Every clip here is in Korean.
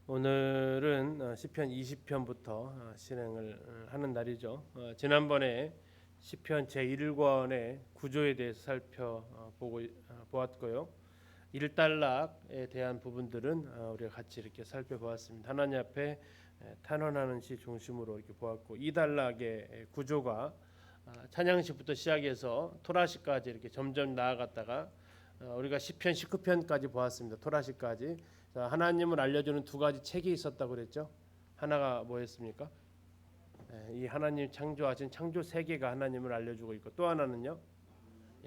오늘은 시편 20편부터 실행을 하는 날이죠. 지난번에 시편 제1권의 구조에 대해서 보았고요. 일단락에 대한 부분들은 우리가 같이 이렇게 살펴보았습니다. 하나님 앞에 탄원하는 시 중심으로 이렇게 보았고, 이단락의 구조가 찬양시부터 시작해서 토라시까지 이렇게 점점 나아갔다가 우리가 시편 19편까지 보았습니다. 토라시까지. 하나님을 알려주는 두 가지 책이 있었다고 그랬죠. 하나가 뭐였습니까? 이 하나님 창조하신 창조 세계가 하나님을 알려주고 있고, 또 하나는요,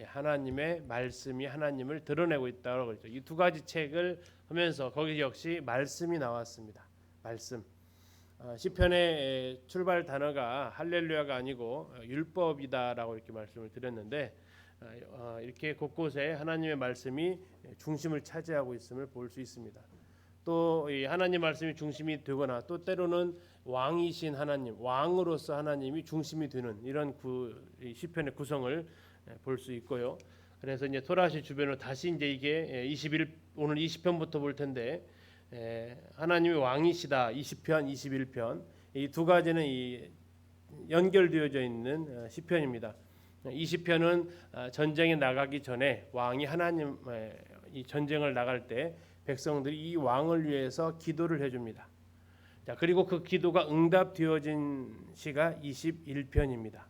하나님의 말씀이 하나님을 드러내고 있다고 그랬죠. 이 두 가지 책을 하면서 거기 역시 말씀이 나왔습니다. 말씀. 시편의 출발 단어가 할렐루야가 아니고 율법이다라고 이렇게 말씀을 드렸는데, 이렇게 곳곳에 하나님의 말씀이 중심을 차지하고 있음을 볼 수 있습니다. 또 이 하나님 말씀이 중심이 되거나, 또 때로는 왕이신 하나님, 왕으로서 하나님이 중심이 되는 이런 시편의 구성을 볼 수 있고요. 그래서 이제 토라시 주변으로 다시 이제 이게 오늘 20편부터 볼 텐데, 하나님이 왕이시다 20편, 21편, 이 두 가지는 연결되어져 있는 시편입니다. 20편은 전쟁에 나가기 전에 왕이 하나님 이 전쟁을 나갈 때 백성들이 이 왕을 위해서 기도를 해줍니다. 자, 그리고 그 기도가 응답되어진 시가 21편입니다.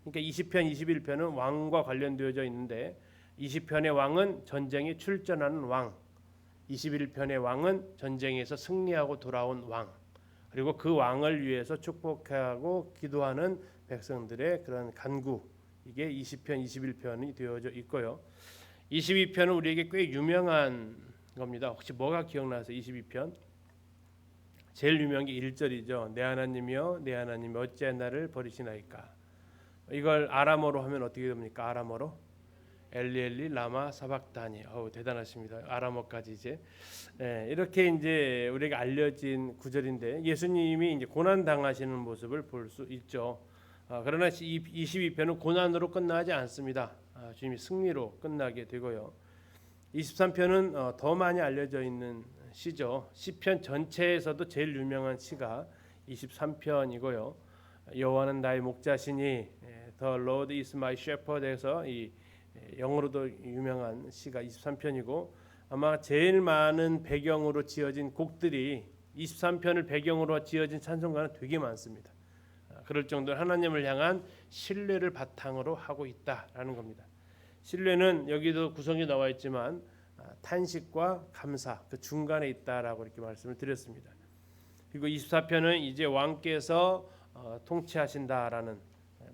그러니까 20편, 21편은 왕과 관련되어져 있는데, 20편의 왕은 전쟁에 출전하는 왕, 21편의 왕은 전쟁에서 승리하고 돌아온 왕, 그리고 그 왕을 위해서 축복하고 기도하는 백성들의 그런 간구, 이게 20편, 21편이 되어져 있고요. 22편은 우리에게 꽤 유명한 겁니다. 혹시 뭐가 기억나세요? 22편 제일 유명한 게 1절이죠. 내 하나님이여 내 하나님 어찌하여 나를 버리시나이까. 이걸 아람어로 하면 어떻게 됩니까? 아람어로 엘리 라마 사박다니. 대단하십니다. 아람어까지 이제 이렇게 이제 우리가 알려진 구절인데, 예수님이 이제 고난 당하시는 모습을 볼 수 있죠. 그러나 22편은 고난으로 끝나지 않습니다. 주님이 승리로 끝나게 되고요. 23편은 더 많이 알려져 있는 시죠. 시편 전체에서도 제일 유명한 시가 23편이고요. 여호와는 나의 목자시니 The Lord is my shepherd에서 이 영어로도 유명한 시가 23편이고, 아마 제일 많은 배경으로 지어진 곡들이 23편을 배경으로 지어진 찬송가는 되게 많습니다. 그럴 정도로 하나님을 향한 신뢰를 바탕으로 하고 있다라는 겁니다. 신뢰는 여기도 구성이 나와 있지만 탄식과 감사 그 중간에 있다라고 이렇게 말씀을 드렸습니다. 그리고 24편은 이제 왕께서 통치하신다라는,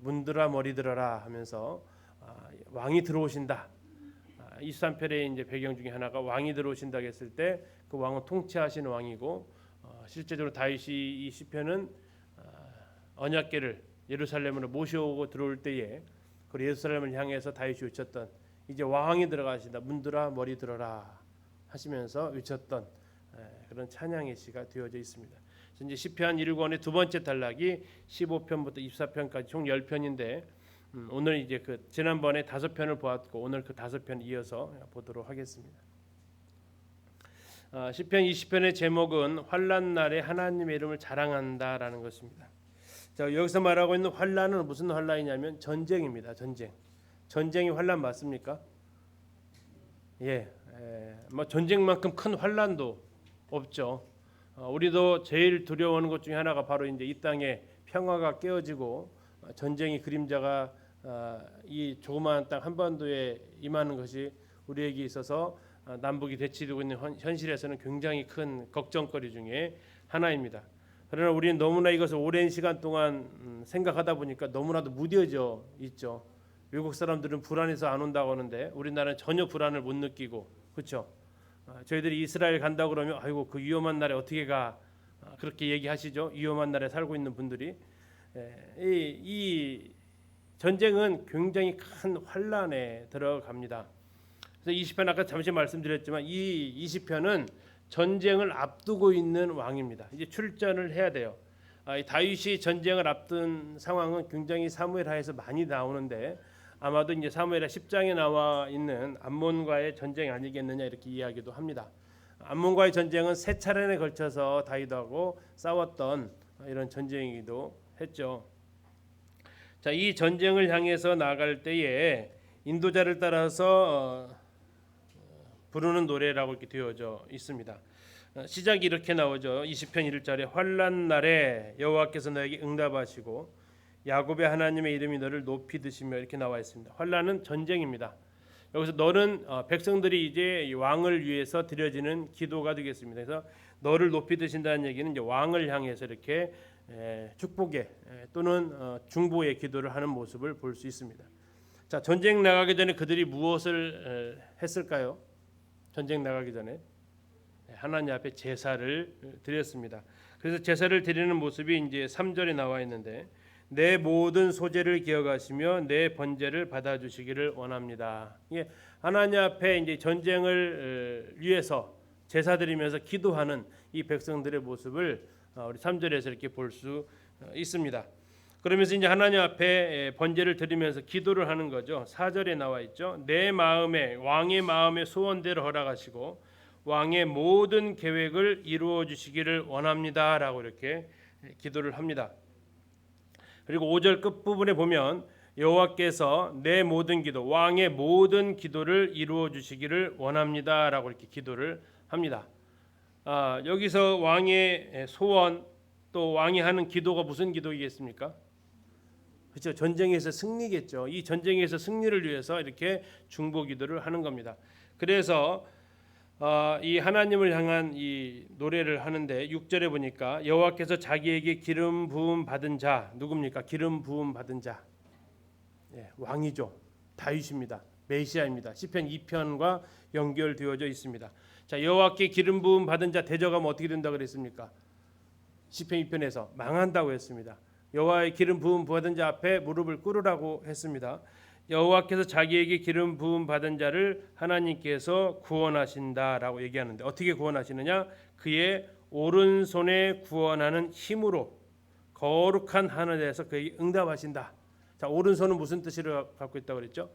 문들아 머리 들어라 하면서 왕이 들어오신다. 23편의 이제 배경 중에 하나가 왕이 들어오신다 했을 때 그 왕은 통치하시는 왕이고, 실제적으로 다윗이 이 시편은 언약궤를 예루살렘으로 모셔오고 들어올 때에 그 예루살렘을 향해서 다윗이 외쳤던, 이제 왕이 들어가신다, 문들아 머리 들어라 하시면서 외쳤던 그런 찬양의 시가 되어져 있습니다. 이제 시편 1권의 두 번째 단락이 15편부터 24편까지 총 10편인데, 오늘 이제 그 지난번에 5편을 보았고 오늘 그 5편 이어서 보도록 하겠습니다. 시편 20편의 제목은 환난 날에 하나님의 이름을 자랑한다라는 것입니다. 자, 여기서 말하고 있는 환난은 무슨 환난이냐면 전쟁입니다. 전쟁이 환난 맞습니까? 뭐 전쟁만큼 큰 환난도 없죠. 우리도 제일 두려워하는 것 중에 하나가 바로 이제 이 땅에 평화가 깨어지고 전쟁의 그림자가 이 조그마한 땅 한반도에 임하는 것이 우리에게 있어서 남북이 대치되고 있는 현실에서는 굉장히 큰 걱정거리 중에 하나입니다. 그러나 우리는 너무나 이것을 오랜 시간 동안 생각하다 보니까 너무나도 무뎌져 있죠. 외국 사람들은 불안해서 안 온다고 하는데 우리나라는 전혀 불안을 못 느끼고, 그렇죠? 저희들이 이스라엘 간다고 그러면 아이고 그 위험한 날에 어떻게 가, 그렇게 얘기하시죠. 위험한 날에 살고 있는 분들이. 이 전쟁은 굉장히 큰 환란에 들어갑니다. 그래서 20편 아까 잠시 말씀드렸지만 이 20편은 전쟁을 앞두고 있는 왕입니다. 이제 출전을 해야 돼요. 다윗이 전쟁을 앞둔 상황은 굉장히 사무엘하에서 많이 나오는데, 아마도 이제 사무엘하 10장에 나와 있는 암몬과의 전쟁이 아니겠느냐 이렇게 이야기도 합니다. 암몬과의 전쟁은 세 차례에 걸쳐서 다윗하고 싸웠던 이런 전쟁이기도 했죠. 자, 이 전쟁을 향해서 나갈 때에 인도자를 따라서 부르는 노래라고 이렇게 되어져 있습니다. 시작이 이렇게 나오죠. 20편 1절에 환난 날에 여호와께서 너에게 응답하시고 야곱의 하나님의 이름이 너를 높이 드시며 이렇게 나와 있습니다. 환난은 전쟁입니다. 여기서 너는 백성들이 이제 왕을 위해서 드려지는 기도가 되겠습니다. 그래서 너를 높이 드신다는 얘기는 이제 왕을 향해서 이렇게 축복의 또는 중보의 기도를 하는 모습을 볼 수 있습니다. 자, 전쟁 나가기 전에 그들이 무엇을 했을까요? 전쟁 나가기 전에 하나님 앞에 제사를 드렸습니다. 그래서 제사를 드리는 모습이 이제 3절에 나와 있는데 내 모든 소재를 기억하시며 내 번제를 받아주시기를 원합니다. 이게 하나님 앞에 이제 전쟁을 위해서 제사 드리면서 기도하는 이 백성들의 모습을 우리 3절에서 이렇게 볼 수 있습니다. 그러면서 이제 하나님 앞에 번제를 드리면서 기도를 하는 거죠. 4절에 나와 있죠. 내 마음에 왕의 마음의 소원대로 허락하시고 왕의 모든 계획을 이루어 주시기를 원합니다라고 이렇게 기도를 합니다. 그리고 5절 끝부분에 보면 여호와께서 내 모든 기도 왕의 모든 기도를 이루어 주시기를 원합니다라고 이렇게 기도를 합니다. 여기서 왕의 소원 또 왕이 하는 기도가 무슨 기도이겠습니까? 그렇죠. 전쟁에서 승리겠죠. 이 전쟁에서 승리를 위해서 이렇게 중보 기도를 하는 겁니다. 그래서 이 하나님을 향한 이 노래를 하는데 6절에 보니까 여호와께서 자기에게 기름 부음 받은 자 누굽니까? 기름 부음 받은 자 왕이죠. 다윗입니다. 메시아입니다. 시편 2편과 연결되어져 있습니다. 자, 여호와께 기름 부음 받은 자 대적하면 어떻게 된다 그랬습니까? 시편 2편에서 망한다고 했습니다. 여호와의 기름 부음 받은 자 앞에 무릎을 꿇으라고 했습니다. 여호와께서 자기에게 기름 부음 받은 자를 하나님께서 구원하신다라고 얘기하는데 어떻게 구원하시느냐? 그의 오른손에 구원하는 힘으로 거룩한 하늘에서 그에게 응답하신다. 자, 오른손은 무슨 뜻을 갖고 있다고 그랬죠?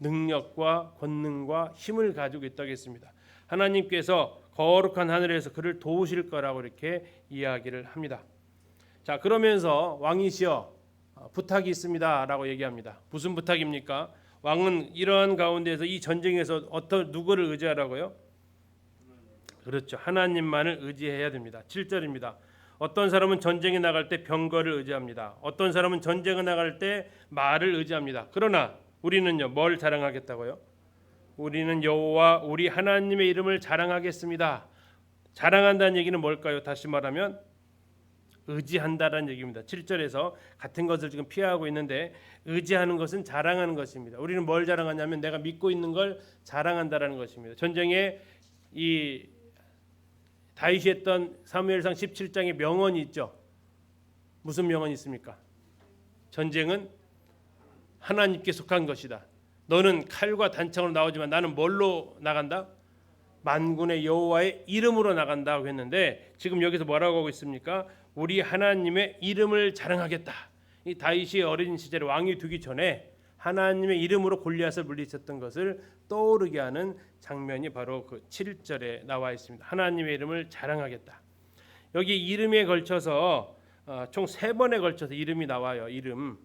능력과 권능과 힘을 가지고 있다고 했습니다. 하나님께서 거룩한 하늘에서 그를 도우실 거라고 이렇게 이야기를 합니다. 자, 그러면서 왕이시여 부탁이 있습니다라고 얘기합니다. 무슨 부탁입니까? 왕은 이러한 가운데에서 이 전쟁에서 누구를 의지하라고요? 그렇죠. 하나님만을 의지해야 됩니다. 7절입니다. 어떤 사람은 전쟁에 나갈 때 병거를 의지합니다. 어떤 사람은 전쟁에 나갈 때 말을 의지합니다. 그러나 우리는요, 뭘 자랑하겠다고요? 우리는 여호와 우리 하나님의 이름을 자랑하겠습니다. 자랑한다는 얘기는 뭘까요? 다시 말하면 의지한다라는 얘기입니다. 7절에서 같은 것을 지금 피하고 있는데 의지하는 것은 자랑하는 것입니다. 우리는 뭘 자랑하냐면 내가 믿고 있는 걸 자랑한다라는 것입니다. 전쟁에 이 다윗이 했던 사무엘상 17장의 명언이 있죠. 무슨 명언이 있습니까? 전쟁은 하나님께 속한 것이다. 너는 칼과 단창으로 나오지만 나는 뭘로 나간다? 만군의 여호와의 이름으로 나간다고 했는데 지금 여기서 뭐라고 하고 있습니까? 우리 하나님의 이름을 자랑하겠다. 이 다윗이 어린 시절에 왕이 되기 전에 하나님의 이름으로 골리앗을 물리쳤던 것을 떠오르게 하는 장면이 바로 그 7절에 나와 있습니다. 하나님의 이름을 자랑하겠다. 여기 이름에 걸쳐서 총 3번에 걸쳐서 이름이 나와요. 이름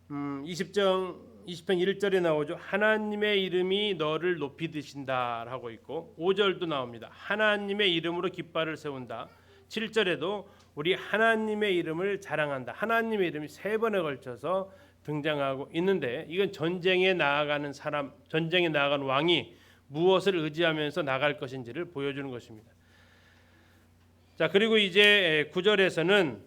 20편 1절에 나오죠. 하나님의 이름이 너를 높이 드신다라고 있고 5절도 나옵니다. 하나님의 이름으로 깃발을 세운다. 7절에도 우리 하나님의 이름을 자랑한다. 하나님의 이름이 3번에 걸쳐서 등장하고 있는데 이건 전쟁에 나아가는 사람, 전쟁에 나아가는 왕이 무엇을 의지하면서 나갈 것인지를 보여주는 것입니다. 자, 그리고 이제 9절에서는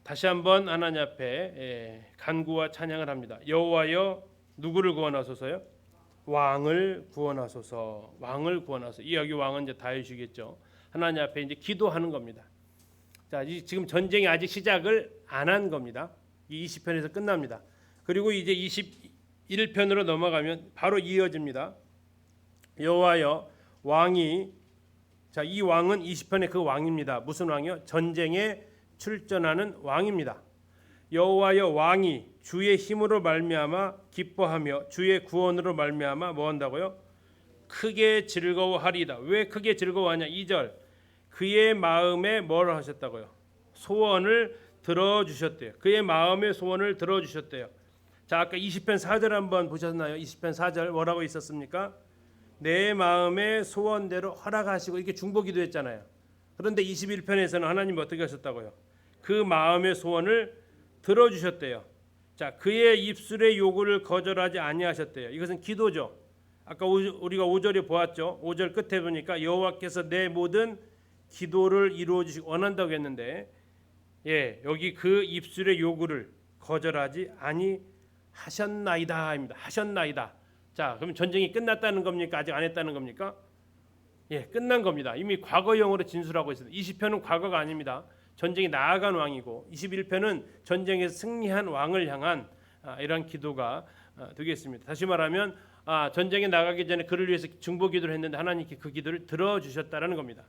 다시 한번 하나님 앞에 간구와 찬양을 합니다. 여호와여 누구를 구원하소서요? 왕을 구원하소서. 왕을 구원하소서. 이 여기 왕은 이제 다윗이겠죠. 하나님 앞에 이제 기도하는 겁니다. 자, 지금 전쟁이 아직 시작을 안 한 겁니다. 이 20편에서 끝납니다. 그리고 이제 21편으로 넘어가면 바로 이어집니다. 여호와여 왕이 자, 이 왕은 20편의 그 왕입니다. 무슨 왕이요? 전쟁에 출전하는 왕입니다. 여호와여 왕이 주의 힘으로 말미암아 기뻐하며 주의 구원으로 말미암아 뭐 한다고요? 크게 즐거워하리이다. 왜 크게 즐거워하냐? 2절. 그의 마음에 뭘 하셨다고요? 소원을 들어주셨대요. 그의 마음의 소원을 들어주셨대요. 자, 아까 20편 4절 한번 보셨나요? 20편 4절 뭐라고 있었습니까? 내 마음의 소원대로 허락하시고, 이게 중보기도 했잖아요. 그런데 21편에서는 하나님 어떻게 하셨다고요? 그 마음의 소원을 들어주셨대요. 자, 그의 입술의 요구를 거절하지 아니하셨대요. 이것은 기도죠. 아까 우리가 5절에 보았죠. 5절 끝에 보니까 여호와께서 내 모든 기도를 이루어 주시기 원한다고 했는데, 예, 여기 그 입술의 요구를 거절하지 아니하셨나이다입니다. 하셨나이다. 자, 그럼 전쟁이 끝났다는 겁니까? 아직 안 했다는 겁니까? 예, 끝난 겁니다. 이미 과거형으로 진술하고 있습니다. 20편은 과거가 아닙니다. 전쟁이 나아간 왕이고, 21편은 전쟁에서 승리한 왕을 향한 이런 기도가 되겠습니다. 다시 말하면 전쟁에 나가기 전에 그를 위해서 중보기도를 했는데 하나님께 그 기도를 들어주셨다라는 겁니다.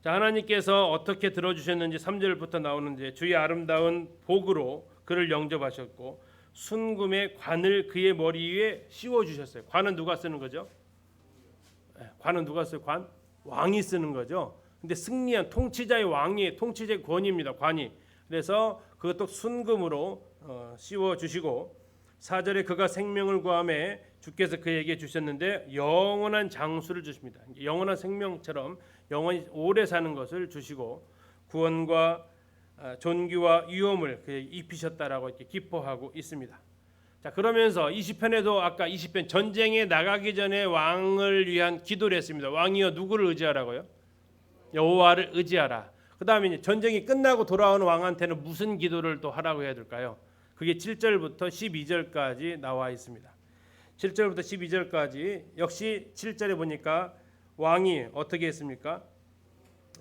자, 하나님께서 어떻게 들어주셨는지 3절부터 나오는데, 주의 아름다운 복으로 그를 영접하셨고 순금의 관을 그의 머리 위에 씌워주셨어요. 관은 누가 쓰는 거죠? 관은 누가 써요? 관? 왕이 쓰는 거죠. 근데 승리한 통치자의 왕이, 통치자의 권위입니다. 관이. 그래서 그것도 순금으로 씌워주시고, 4절에 그가 생명을 구함에 주께서 그에게 주셨는데 영원한 장수를 주십니다. 영원한 생명처럼 영원히 오래 사는 것을 주시고, 구원과 존귀와 위엄을 그에게 입히셨다라고 이렇게 기뻐하고 있습니다. 자, 그러면서 20편에도 아까 20편 전쟁에 나가기 전에 왕을 위한 기도를 했습니다. 왕이여 누구를 의지하라고요? 여호와를 의지하라. 그 다음에 이제 전쟁이 끝나고 돌아오는 왕한테는 무슨 기도를 또 하라고 해야 될까요? 그게 7절부터 12절까지 나와 있습니다. 7절부터 12절까지 역시 7절에 보니까 왕이 어떻게 했습니까?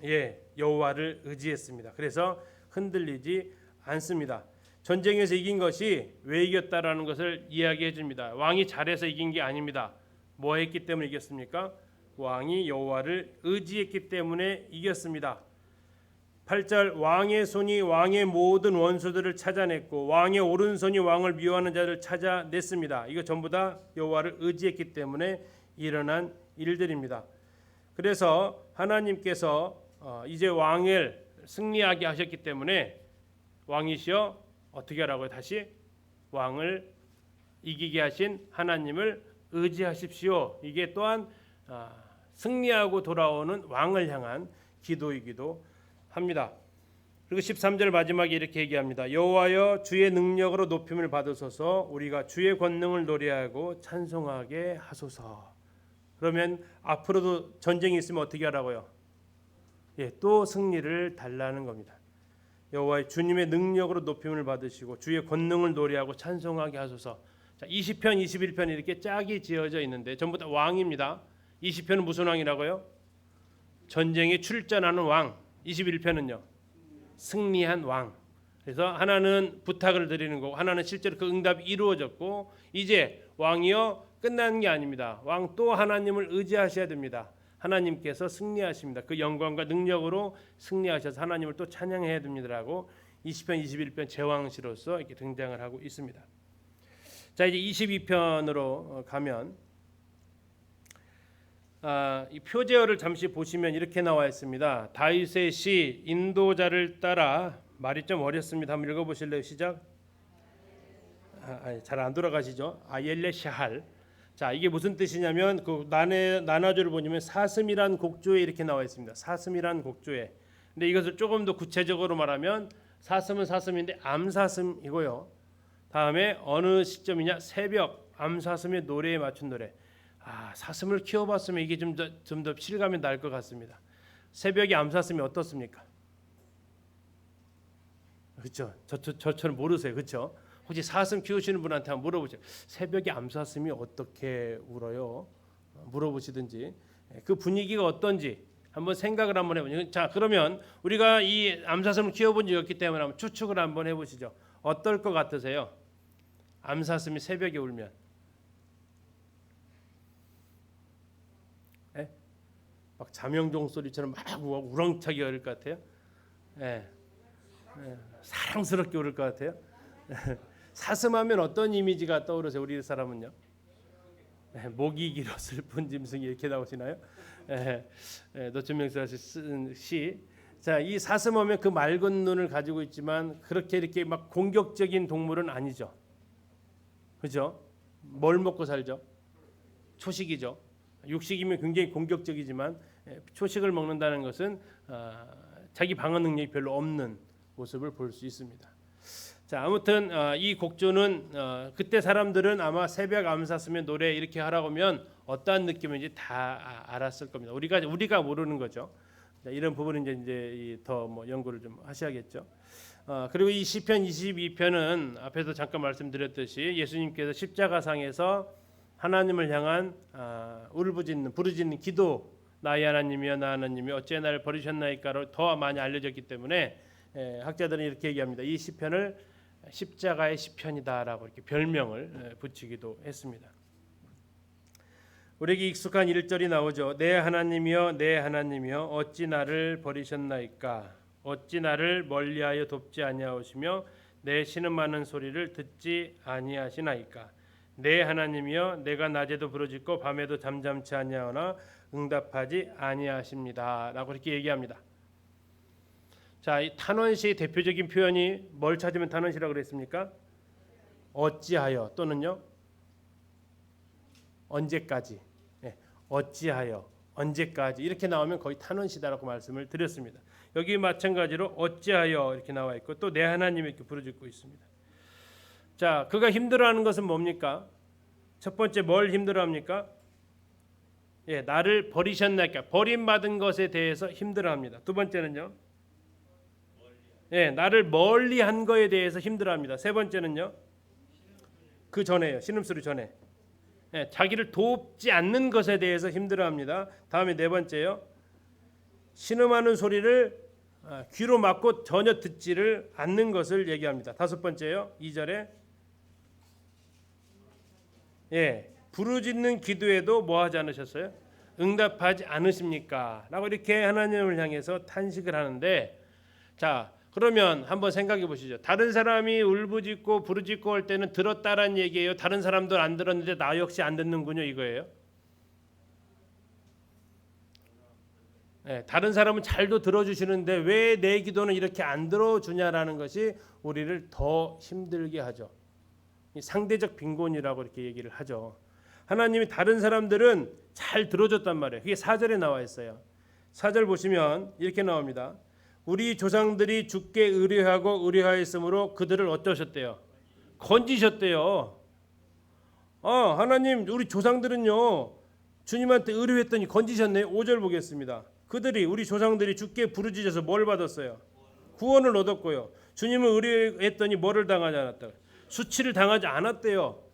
예, 여호와를 의지했습니다. 그래서 흔들리지 않습니다. 전쟁에서 이긴 것이 왜 이겼다라는 것을 이야기해 줍니다. 왕이 잘해서 이긴 게 아닙니다. 뭐 했기 때문에 이겼습니까? 왕이 여호와를 의지했기 때문에 이겼습니다. 8절 왕의 손이 왕의 모든 원수들을 찾아냈고 왕의 오른손이 왕을 미워하는 자를 찾아냈습니다. 이거 전부 다 여호와를 의지했기 때문에 일어난 일들입니다. 그래서 하나님께서 이제 왕을 승리하게 하셨기 때문에 왕이시여 어떻게 하라고요? 다시 왕을 이기게 하신 하나님을 의지하십시오. 이게 또한 승리하고 돌아오는 왕을 향한 기도이기도 합니다. 그리고 13절 마지막에 이렇게 얘기합니다. 여호와여 주의 능력으로 높임을 받으소서, 우리가 주의 권능을 노래하고 찬송하게 하소서. 그러면 앞으로도 전쟁이 있으면 어떻게 하라고요? 예, 또 승리를 달라는 겁니다. 여호와의 주님의 능력으로 높임을 받으시고 주의 권능을 노래하고 찬송하게 하소서. 자, 20편, 21편 이렇게 짝이 지어져 있는데 전부 다 왕입니다. 20편은 무슨 왕이라고요? 전쟁에 출전하는 왕. 21편은요? 승리한 왕. 그래서 하나는 부탁을 드리는 거고 하나는 실제로 그 응답이 이루어졌고, 이제 왕이요 끝나는 게 아닙니다. 왕 또 하나님을 의지하셔야 됩니다. 하나님께서 승리하십니다. 그 영광과 능력으로 승리하셔서 하나님을 또 찬양해야 됩니다라고 20편, 21편 제왕시로서 이렇게 등장을 하고 있습니다. 자, 이제 22편으로 가면 이 표제어를 잠시 보시면 이렇게 나와 있습니다. 다윗의 시 인도자를 따라. 말이 좀 어렵습니다. 한번 읽어보실래요? 시작. 잘 안 돌아가시죠? 아옐레샤할. 자, 이게 무슨 뜻이냐면 그 난화조를 보시면 사슴이란 곡조에 이렇게 나와 있습니다. 사슴이란 곡조에. 근데 이것을 조금 더 구체적으로 말하면 사슴은 사슴인데 암사슴이고요. 다음에 어느 시점이냐? 새벽 암사슴의 노래에 맞춘 노래. 사슴을 키워봤으면 이게 좀 더 실감이 날 것 같습니다. 새벽에 암사슴이 어떻습니까? 그렇죠. 저처럼 모르세요. 그렇죠? 혹시 사슴 키우시는 분한테 한번 물어보세요. 새벽에 암사슴이 어떻게 울어요? 물어보시든지 그 분위기가 어떤지 한번 생각을 한번 해보죠. 자, 그러면 우리가 이 암사슴을 키워본 적이 없기 때문에 한번 추측을 한번 해보시죠. 어떨 것 같으세요? 암사슴이 새벽에 울면. 막 자명종 소리처럼 막 우렁차게 울을 것 같아요. 사랑스럽게 울을 것 같아요. 사슴하면 어떤 이미지가 떠오르세요? 우리 사람은요? 목이 길어 슬픈 짐승이 이렇게 나오시나요? 노천명수가 쓴 시. 자, 이 사슴하면 그 맑은 눈을 가지고 있지만 그렇게 이렇게 막 공격적인 동물은 아니죠. 그죠? 뭘 먹고 살죠? 초식이죠. 육식이면 굉장히 공격적이지만 초식을 먹는다는 것은 자기 방어 능력이 별로 없는 모습을 볼 수 있습니다. 자, 아무튼 이 곡조는 그때 사람들은 아마 새벽 암사스면 노래 이렇게 하라고 하면 어떠한 느낌인지 다 알았을 겁니다. 우리가 모르는 거죠. 자, 이런 부분은 이제 더 뭐 연구를 좀 하셔야겠죠. 그리고 이 시편 22편은 앞에서 잠깐 말씀드렸듯이 예수님께서 십자가상에서 하나님을 향한 부르짖는 기도, 나의 하나님이여 나 하나님이 어찌 나를 버리셨나이까로 더 많이 알려졌기 때문에 학자들은 이렇게 얘기합니다. 이 시편을 십자가의 시편이다라고 이렇게 별명을 붙이기도 했습니다. 우리에게 익숙한 1절이 나오죠. 내 하나님이여 내 하나님이여 어찌 나를 버리셨나이까 어찌 나를 멀리하여 돕지 아니하시며 내 신음하는 소리를 듣지 아니하시나이까 내 하나님이여 내가 낮에도 부르짖고 밤에도 잠잠치 아니하오나 응답하지 아니하십니다라고 이렇게 얘기합니다. 자, 이 탄원시의 대표적인 표현이 뭘 찾으면 탄원시라고 그랬습니까? 어찌하여 또는요 언제까지, 어찌하여 언제까지 이렇게 나오면 거의 탄원시다라고 말씀을 드렸습니다. 여기 마찬가지로 어찌하여 이렇게 나와 있고 또 내 하나님 이렇게 부르짖고 있습니다. 자, 그가 힘들어하는 것은 뭡니까? 첫 번째 뭘 힘들어합니까? 나를 버리셨나이까 버림받은 것에 대해서 힘들어합니다. 두 번째는요, 나를 멀리한 거에 대해서 힘들어합니다. 세 번째는요, 그 전에요, 신음소리 전에 자기를 돕지 않는 것에 대해서 힘들어합니다. 다음에 네 번째요, 신음하는 소리를 귀로 막고 전혀 듣지를 않는 것을 얘기합니다. 다섯 번째요, 2절에 부르짖는 기도에도 뭐 하지 않으셨어요? 응답하지 않으십니까? 라고 이렇게 하나님을 향해서 탄식을 하는데, 자, 그러면 한번 생각해 보시죠. 다른 사람이 울부짖고 부르짖고 할 때는 들었다라는 얘기예요? 다른 사람들 안 들었는데 나 역시 안 듣는군요, 이거예요? 다른 사람은 잘도 들어주시는데 왜 내 기도는 이렇게 안 들어주냐라는 것이 우리를 더 힘들게 하죠. 상대적 빈곤이라고 이렇게 얘기를 하죠. 하나님이 다른 사람들은 잘 들어줬단 말이에요. 그게 4절에 나와 있어요. 4절 보시면 이렇게 나옵니다. 우리 조상들이 주께 의뢰하고 의뢰하였으므로 그들을 어떠셨대요? 건지셨대요. 하나님 우리 조상들은요 주님한테 의뢰했더니 건지셨네요. 5절 보겠습니다. 우리 조상들이 주께 부르짖어서 뭘 받았어요? 구원을 얻었고요. 주님을 의뢰했더니 뭐를 당하지 않았다? 수치를 당하지 않았대요.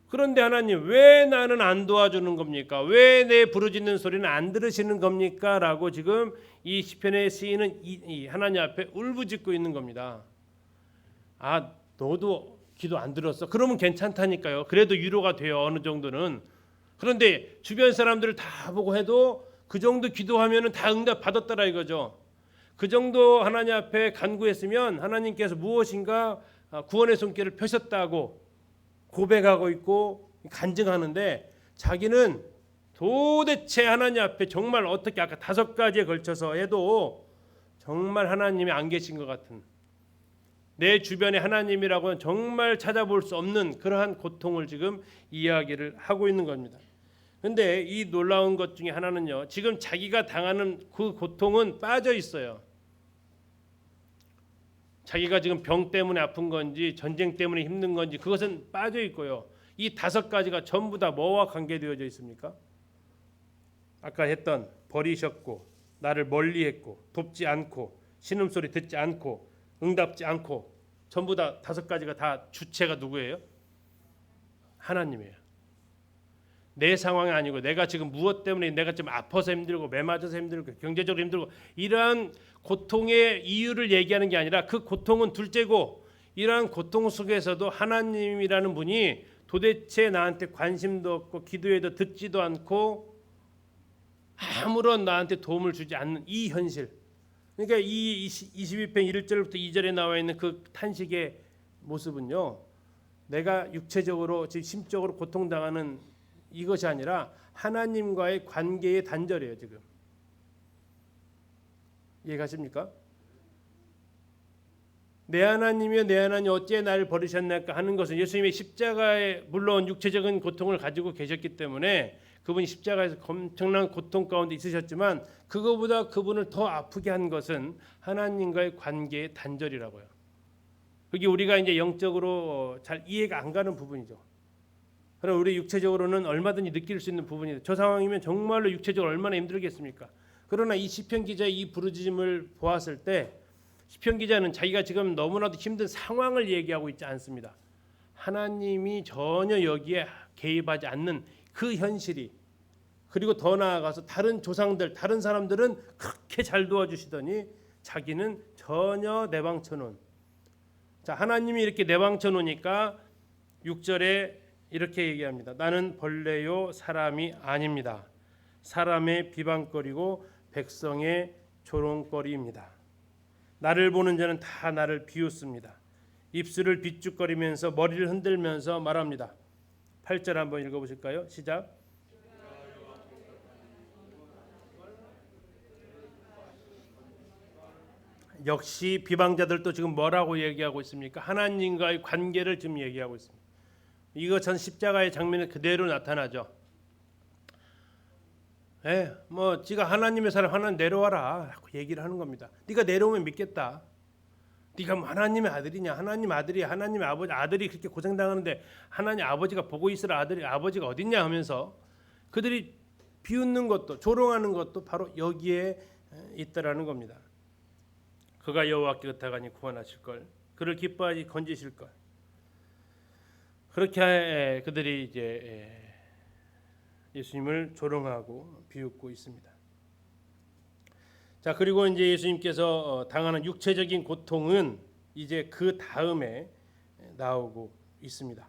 그런데 하나님 왜 나는 안 도와주는 겁니까? 왜 내 부르짖는 소리는 안 들으시는 겁니까? 라고 지금 이 시편의 시인은 이 하나님 앞에 울부짖고 있는 겁니다. 너도 기도 안 들었어? 그러면 괜찮다니까요. 그래도 위로가 돼요, 어느 정도는. 그런데 주변 사람들을 다 보고 해도 그 정도 기도하면은 다 응답 받았더라 이거죠. 그 정도 하나님 앞에 간구했으면 하나님께서 무엇인가 구원의 손길을 펴셨다고 고백하고 있고 간증하는데, 자기는 도대체 하나님 앞에 정말 어떻게 아까 5가지에 걸쳐서 해도 정말 하나님이 안 계신 것 같은, 내 주변에 하나님이라고는 정말 찾아볼 수 없는 그러한 고통을 지금 이야기를 하고 있는 겁니다. 그런데 이 놀라운 것 중에 하나는요, 지금 자기가 당하는 그 고통은 빠져 있어요. 자기가 지금 병 때문에 아픈 건지 전쟁 때문에 힘든 건지 그것은 빠져 있고요. 이 5가지가 전부 다 뭐와 관계되어져 있습니까? 아까 했던 버리셨고 나를 멀리했고 돕지 않고 신음소리 듣지 않고 응답지 않고, 전부 다 5가지가 다 주체가 누구예요? 하나님이에요. 내 상황이 아니고 내가 지금 무엇 때문에 내가 좀 아파서 힘들고 매 맞아서 힘들고 경제적으로 힘들고 이러한 고통의 이유를 얘기하는 게 아니라 그 고통은 둘째고, 이러한 고통 속에서도 하나님이라는 분이 도대체 나한테 관심도 없고 기도에도 듣지도 않고 아무런 나한테 도움을 주지 않는 이 현실. 그러니까 이 22편 1절부터 2절에 나와 있는 그 탄식의 모습은요, 내가 육체적으로 지금 심적으로 고통당하는 이것이 아니라 하나님과의 관계의 단절이에요. 지금 이해가십니까? 내 하나님이여 내 하나님 어찌 나를 버리셨나까 하는 것은 예수님의 십자가에 물론 육체적인 고통을 가지고 계셨기 때문에 그분이 십자가에서 엄청난 고통 가운데 있으셨지만 그거보다 그분을 더 아프게 한 것은 하나님과의 관계의 단절이라고요. 그게 우리가 이제 영적으로 잘 이해가 안 가는 부분이죠. 그럼 우리 육체적으로는 얼마든지 느낄 수 있는 부분이죠. 저 상황이면 정말로 육체적으로 얼마나 힘들겠습니까? 그러나 이 시편 기자의 이 부르짖음을 보았을 때 시편 기자는 자기가 지금 너무나도 힘든 상황을 얘기하고 있지 않습니다. 하나님이 전혀 여기에 개입하지 않는 그 현실이, 그리고 더 나아가서 다른 조상들, 다른 사람들은 그렇게 잘 도와주시더니 자기는 전혀 내방쳐 놓은. 자, 하나님이 이렇게 내방쳐 놓으니까 6절에 이렇게 얘기합니다. 나는 벌레요 사람이 아닙니다. 사람의 비방거리고 백성의 조롱거리입니다. 나를 보는 자는 다 나를 비웃습니다. 입술을 비죽거리면서 머리를 흔들면서 말합니다. 8절 한번 읽어보실까요? 시작. 역시 비방자들도 지금 뭐라고 얘기하고 있습니까? 하나님과의 관계를 지금 얘기하고 있습니다. 이거 전 십자가의 장면에 그대로 나타나죠. 뭐 지가 하나님의 사람 하나님 내려와라 하고 얘기를 하는 겁니다. 네가 내려오면 믿겠다. 네가 뭐 하나님의 아들이냐? 하나님 아들이 하나님의 아들이 그렇게 고생당하는데 하나님 아버지가 보고 있을 아버지가 어딨냐 하면서 그들이 비웃는 것도 조롱하는 것도 바로 여기에 있다라는 겁니다. 그가 여호와께 의탁하니 구원하실 걸, 그를 기뻐하지 건지실 걸. 그렇게 그들이 이제 예수님을 조롱하고 비웃고 있습니다. 자, 그리고 이제 예수님께서 당하는 육체적인 고통은 이제 그 다음에 나오고 있습니다.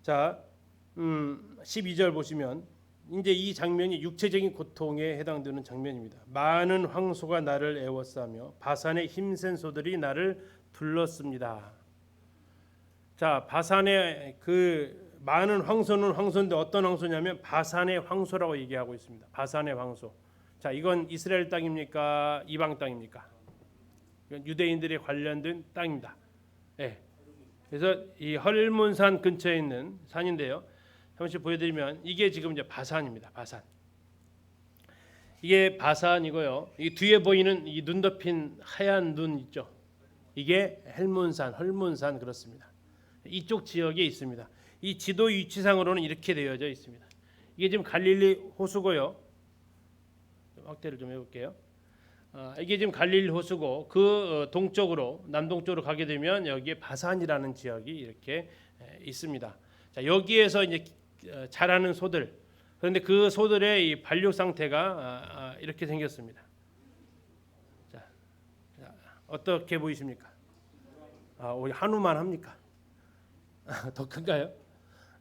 자, 12절 보시면 이제 이 장면이 육체적인 고통에 해당되는 장면입니다. 많은 황소가 나를 애워싸며 바산의 힘센 소들이 나를 둘렀습니다. 자, 바산의 그 많은 황소는 황소인데 어떤 황소냐면 바산의 황소라고 얘기하고 있습니다. 바산의 황소. 자, 이건 이스라엘 땅입니까? 이방 땅입니까? 이건 유대인들에 관련된 땅입니다. 네. 그래서 이 헐몬산 근처에 있는 산인데요. 잠시 보여드리면 이게 지금 이제 바산입니다. 바산. 이게 바산이고요. 이 뒤에 보이는 이 눈 덮인 하얀 눈 있죠. 이게 헐몬산 그렇습니다. 이쪽 지역에 있습니다. 이 지도 위치상으로는 이렇게 되어져 있습니다. 이게 지금 갈릴리 호수고요. 확대를 좀 해볼게요. 이게 지금 갈릴리 호수고 그 동쪽으로 남동쪽으로 가게 되면 여기에 바산이라는 지역이 이렇게 있습니다. 자, 여기에서 이제 자라는 소들. 그런데 그 소들의 이 반려 상태가 이렇게 생겼습니다. 자, 어떻게 보이십니까? 오히려 한우만 합니까? 더 큰가요?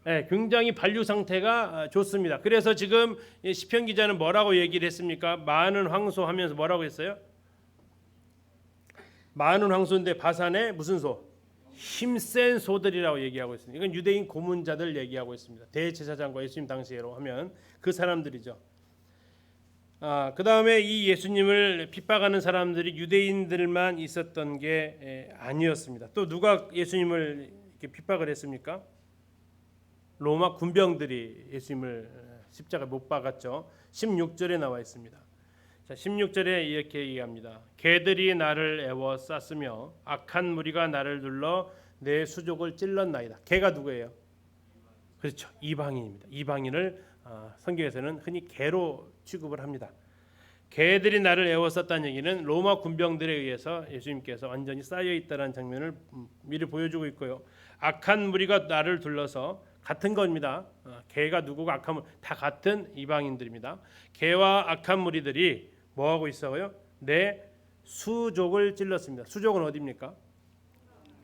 네, 굉장히 반류 상태가 좋습니다. 그래서 지금 시편 기자는 뭐라고 얘기를 했습니까? 많은 황소 하면서 뭐라고 했어요? 많은 황소인데 바산에 무슨 소? 힘센 소들이라고 얘기하고 있습니다. 이건 유대인 고문자들 얘기하고 있습니다. 대제사장과 예수님 당시로 하면 그 사람들이죠. 그 다음에 이 예수님을 핍박하는 사람들이 유대인들만 있었던 게 아니었습니다. 또 누가 예수님을 이렇게 핍박을 했습니까? 로마 군병들이 예수님을 십자가에 못 박았죠. 16절에 나와 있습니다. 자, 16절에 이렇게 얘기합니다. 개들이 나를 애워쌌으며 악한 무리가 나를 눌러 내 수족을 찔렀나이다. 개가 누구예요? 그렇죠. 이방인입니다. 이방인을 성경에서는 흔히 개로 취급을 합니다. 개들이 나를 애워쌌다는 얘기는 로마 군병들에 의해서 예수님께서 완전히 쌓여 있다는 장면을 미리 보여주고 있고요. 악한 무리가 나를 둘러서 같은 겁니다. 개가 누구고 악한 무리 다 같은 이방인들입니다. 개와 악한 무리들이 뭐 하고 있어요? 내 수족을 찔렀습니다. 수족은 어디입니까?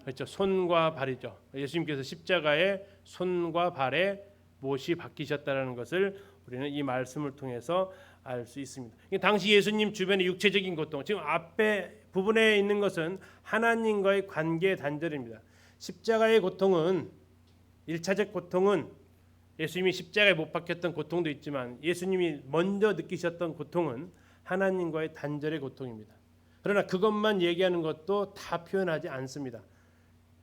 그렇죠. 손과 발이죠. 예수님께서 십자가에 손과 발에 못이 박히셨다는 것을 우리는 이 말씀을 통해서 알 수 있습니다. 당시 예수님 주변의 육체적인 고통, 지금 앞에 부분에 있는 것은 하나님과의 관계 단절입니다. 십자가의 고통은 1차적 고통은 예수님이 십자가에 못 박혔던 고통도 있지만 예수님이 먼저 느끼셨던 고통은 하나님과의 단절의 고통입니다. 그러나 그것만 얘기하는 것도 다 표현하지 않습니다.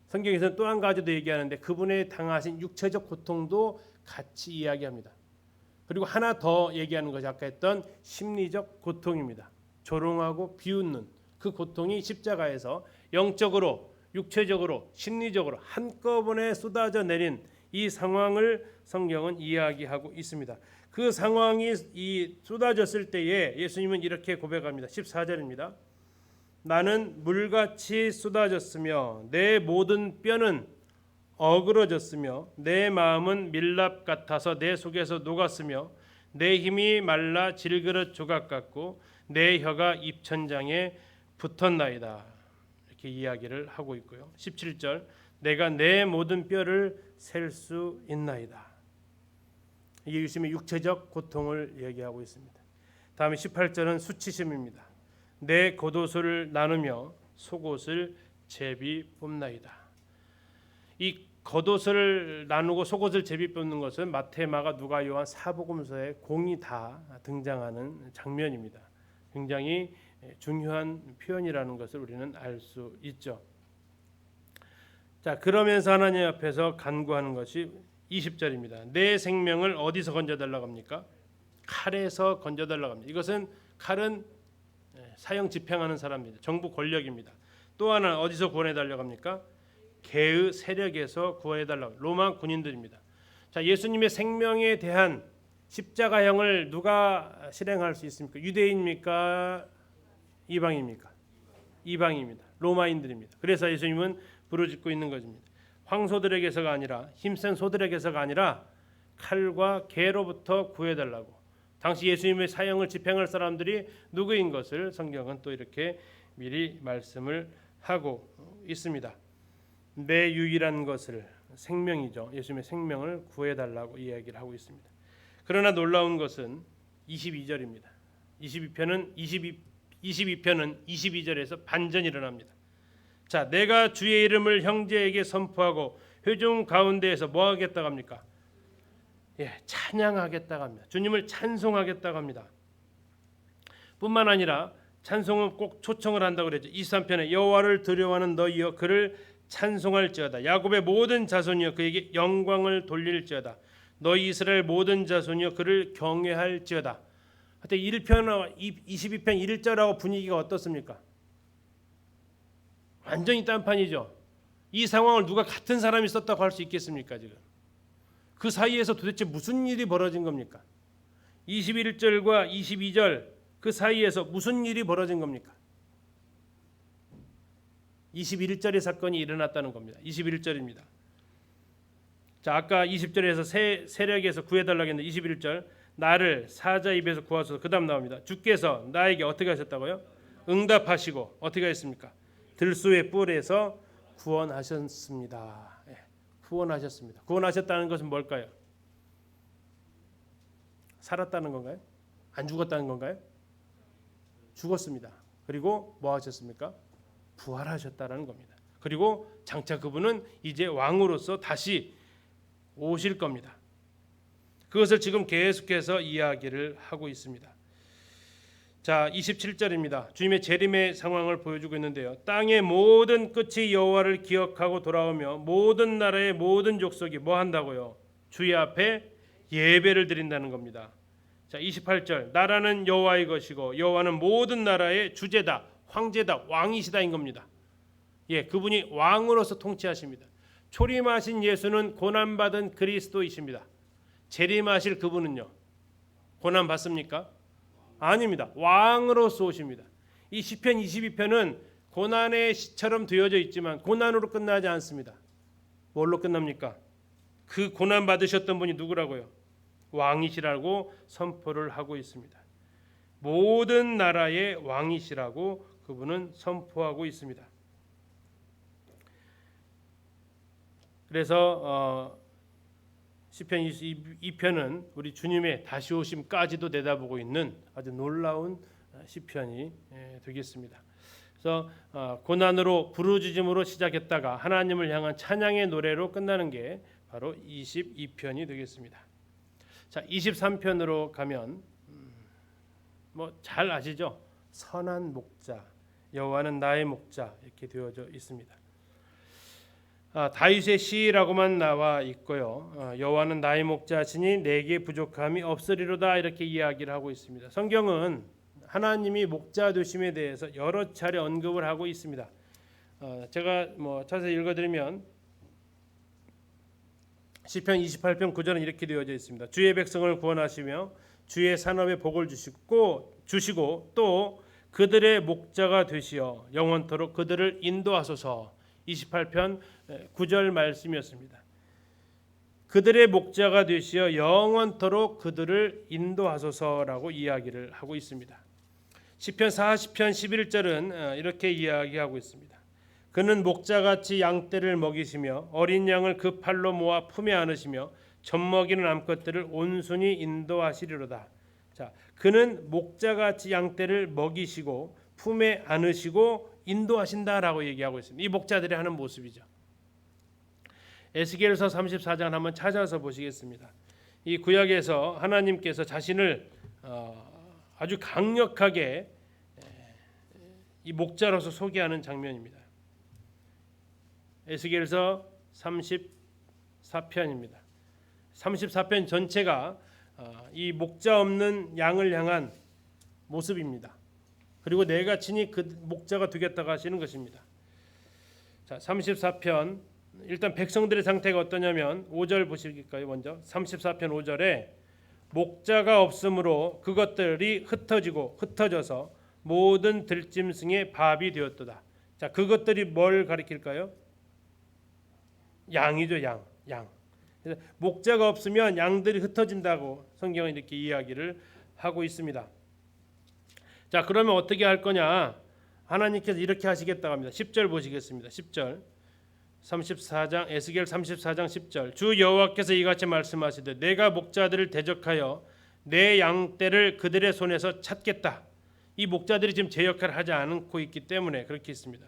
성경에서는 또 한 가지도 얘기하는데 그분의 당하신 육체적 고통도 같이 이야기합니다. 그리고 하나 더 얘기하는 것이 아까 했던 심리적 고통입니다. 조롱하고 비웃는 그 고통이 십자가에서 영적으로, 육체적으로, 심리적으로 한꺼번에 쏟아져 내린 이 상황을 성경은 이야기하고 있습니다. 그 상황이 쏟아졌을 때에 예수님은 이렇게 고백합니다. 14절입니다. 나는 물같이 쏟아졌으며 내 모든 뼈는 어그러졌으며 내 마음은 밀랍 같아서 내 속에서 녹았으며 내 힘이 말라 질그릇 조각 같고 내 혀가 입천장에 붙었나이다. 이렇게 이야기를 하고 있고요. 17절 내가 내 모든 뼈를 셀 수 있나이다. 이게 예수님의 육체적 고통을 얘기하고 있습니다. 다음에 18절은 수치심입니다. 내 겉옷을 나누며 속옷을 제비 뽑나이다. 이 겉옷을 나누고 속옷을 제비 뽑는 것은 마태, 마가, 누가, 요한 사복음서에 공이 다 등장하는 장면입니다. 굉장히 중요한 표현이라는 것을 우리는 알 수 있죠. 자, 그러면서 하나님 앞에서 간구하는 것이 20절입니다. 내 생명을 어디서 건져달라고 합니까? 칼에서 건져달라고 합니다. 이것은 칼은 사형 집행하는 사람입니다. 정부 권력입니다. 또 하나 어디서 구원해달라고 합니까? 개의 세력에서 구원해달라고. 로마 군인들입니다. 자, 예수님의 생명에 대한 십자가형을 누가 실행할 수 있습니까? 유대인입니까? 이방입니까? 이방입니다. 로마인들입니다. 그래서 예수님은 부르짖고 있는 것입니다. 황소들에게서가 아니라 힘센 소들에게서가 아니라 칼과 개로부터 구해달라고. 당시 예수님의 사형을 집행할 사람들이 누구인 것을 성경은 또 이렇게 미리 말씀을 하고 있습니다. 내 유일한 것을 생명이죠. 예수님의 생명을 구해달라고 이야기를 하고 있습니다. 그러나 놀라운 것은 22절입니다. 22편은 22절에서 반전이 일어납니다. 자, 내가 주의 이름을 형제에게 선포하고 회중 가운데에서 뭐 하겠다고 합니까? 찬양하겠다고 합니다. 주님을 찬송하겠다고 합니다. 뿐만 아니라 찬송은 꼭 초청을 한다고 그랬죠. 23편에 여호와를 두려워하는 너희여 그를 찬송할지어다. 야곱의 모든 자손이여 그에게 영광을 돌릴지어다. 너희 이스라엘 모든 자손이여 그를 경외할지어다. 하여튼 1편 22편 1절하고 분위기가 어떻습니까? 완전히 딴판이죠. 이 상황을 누가 같은 사람이 썼다고 할 수 있겠습니까? 지금 그 사이에서 도대체 무슨 일이 벌어진 겁니까? 21절과 22절 그 사이에서 무슨 일이 벌어진 겁니까? 21절의 사건이 일어났다는 겁니다. 21절입니다. 자, 아까 20절에서 세력에서 구해달라고 했는데 21절 나를 사자 입에서 구하소서. 그 다음 나옵니다. 주께서 나에게 어떻게 하셨다고요? 응답하시고 어떻게 했습니까? 들소의 뿔에서 구원하셨습니다. 구원하셨습니다. 구원하셨다는 것은 뭘까요? 살았다는 건가요? 안 죽었다는 건가요? 죽었습니다. 그리고 뭐 하셨습니까? 부활하셨다는 겁니다. 그리고 장차 그분은 이제 왕으로서 다시 오실 겁니다. 그것을 지금 계속해서 이야기를 하고 있습니다. 자, 27절입니다. 주님의 재림의 상황을 보여주고 있는데요. 땅의 모든 끝이 여호와를 기억하고 돌아오며 모든 나라의 모든 족속이 뭐 한다고요? 주의 앞에 예배를 드린다는 겁니다. 자, 28절 나라는 여호와의 것이고 여호와는 모든 나라의 주제다, 황제다, 왕이시다인 겁니다. 그분이 왕으로서 통치하십니다. 초림하신 예수는 고난받은 그리스도이십니다. 재림하실 그분은요, 고난 받습니까? 아닙니다. 왕으로서 오십니다. 이 시편 22편은 고난의 시처럼 되어져 있지만 고난으로 끝나지 않습니다. 뭘로 끝납니까? 그 고난 받으셨던 분이 누구라고요? 왕이시라고 선포를 하고 있습니다. 모든 나라의 왕이시라고 그분은 선포하고 있습니다. 그래서 시편 22편은 우리 주님의 다시 오심까지도 내다보고 있는 아주 놀라운 시편이 되겠습니다. 그래서 고난으로 부르짖음으로 시작했다가 하나님을 향한 찬양의 노래로 끝나는 게 바로 22편이 되겠습니다. 자, 23편으로 가면 뭐 잘 아시죠? 선한 목자, 여호와는 나의 목자 이렇게 되어져 있습니다. 다윗의 시라고만 나와 있고요. 여호와는 나의 목자시니 내게 부족함이 없으리로다 이렇게 이야기를 하고 있습니다. 성경은 하나님이 목자 되심에 대해서 여러 차례 언급을 하고 있습니다. 제가 뭐 자세히 읽어드리면 시편 28편 9절은 이렇게 되어져 있습니다. 주의 백성을 구원하시며 주의 산업에 복을 주시고 또 그들의 목자가 되시어 영원토록 그들을 인도하소서. 28편 9절 말씀이었습니다. 그들의 목자가 되시어 영원토록 그들을 인도하소서라고 이야기를 하고 있습니다. 시편 40편 11절은 이렇게 이야기하고 있습니다. 그는 목자같이 양떼를 먹이시며 어린 양을 그 팔로 모아 품에 안으시며 젖먹이는 암컷들을 온순히 인도하시리로다. 자, 그는 목자같이 양떼를 먹이시고 품에 안으시고 인도하신다라고 얘기하고 있습니다. 이 목자들이 하는 모습이죠. 에스겔서 34장 한번 찾아서 보시겠습니다. 이 구약에서 하나님께서 자신을 아주 강력하게 이 목자로서 소개하는 장면입니다. 에스겔서 34편입니다. 34편 전체가 이 목자 없는 양을 향한 모습입니다. 그리고 내가 친히 그 목자가 되겠다고 하시는 것입니다. 자, 34편 일단 백성들의 상태가 어떠냐면 5절 보실까요? 먼저 34편 5절에 목자가 없으므로 그것들이 흩어져서 모든 들짐승의 밥이 되었도다. 자, 그것들이 뭘 가리킬까요? 양이죠, 양. 그래서 목자가 없으면 양들이 흩어진다고 성경은 이렇게 이야기를 하고 있습니다. 자, 그러면 어떻게 할 거냐? 하나님께서 이렇게 하시겠다고 합니다. 10절 보시겠습니다. 10절 34장 에스겔 34장 10절 주 여호와께서 이같이 말씀하시되 내가 목자들을 대적하여 내 양떼를 그들의 손에서 찾겠다. 이 목자들이 지금 제 역할을 하지 않고 있기 때문에 그렇게 있습니다.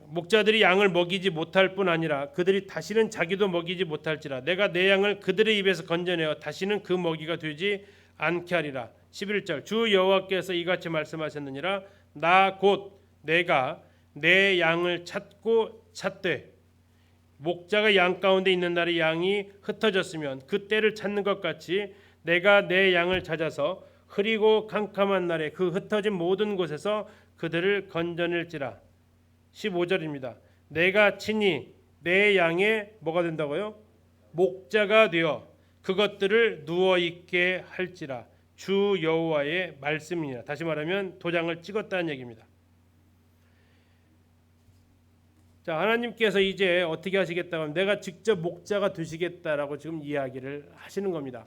목자들이 양을 먹이지 못할 뿐 아니라 그들이 다시는 자기도 먹이지 못할지라 내가 내 양을 그들의 입에서 건져내어 다시는 그 먹이가 되지 않게 하리라. 11절 주 여호와께서 이같이 말씀하셨느니라 나 곧 내가 내 양을 찾되 목자가 양 가운데 있는 날에 양이 흩어졌으면 그 때를 찾는 것 같이 내가 내 양을 찾아서 흐리고 캄캄한 날에 그 흩어진 모든 곳에서 그들을 건져낼지라. 15절입니다. 내가 친히 내 양의 뭐가 된다고요? 목자가 되어 그것들을 누워 있게 할지라. 주 여호와의 말씀이니라. 다시 말하면 도장을 찍었다는 얘기입니다. 자, 하나님께서 이제 어떻게 하시겠다고 하면 내가 직접 목자가 되시겠다라고 지금 이야기를 하시는 겁니다.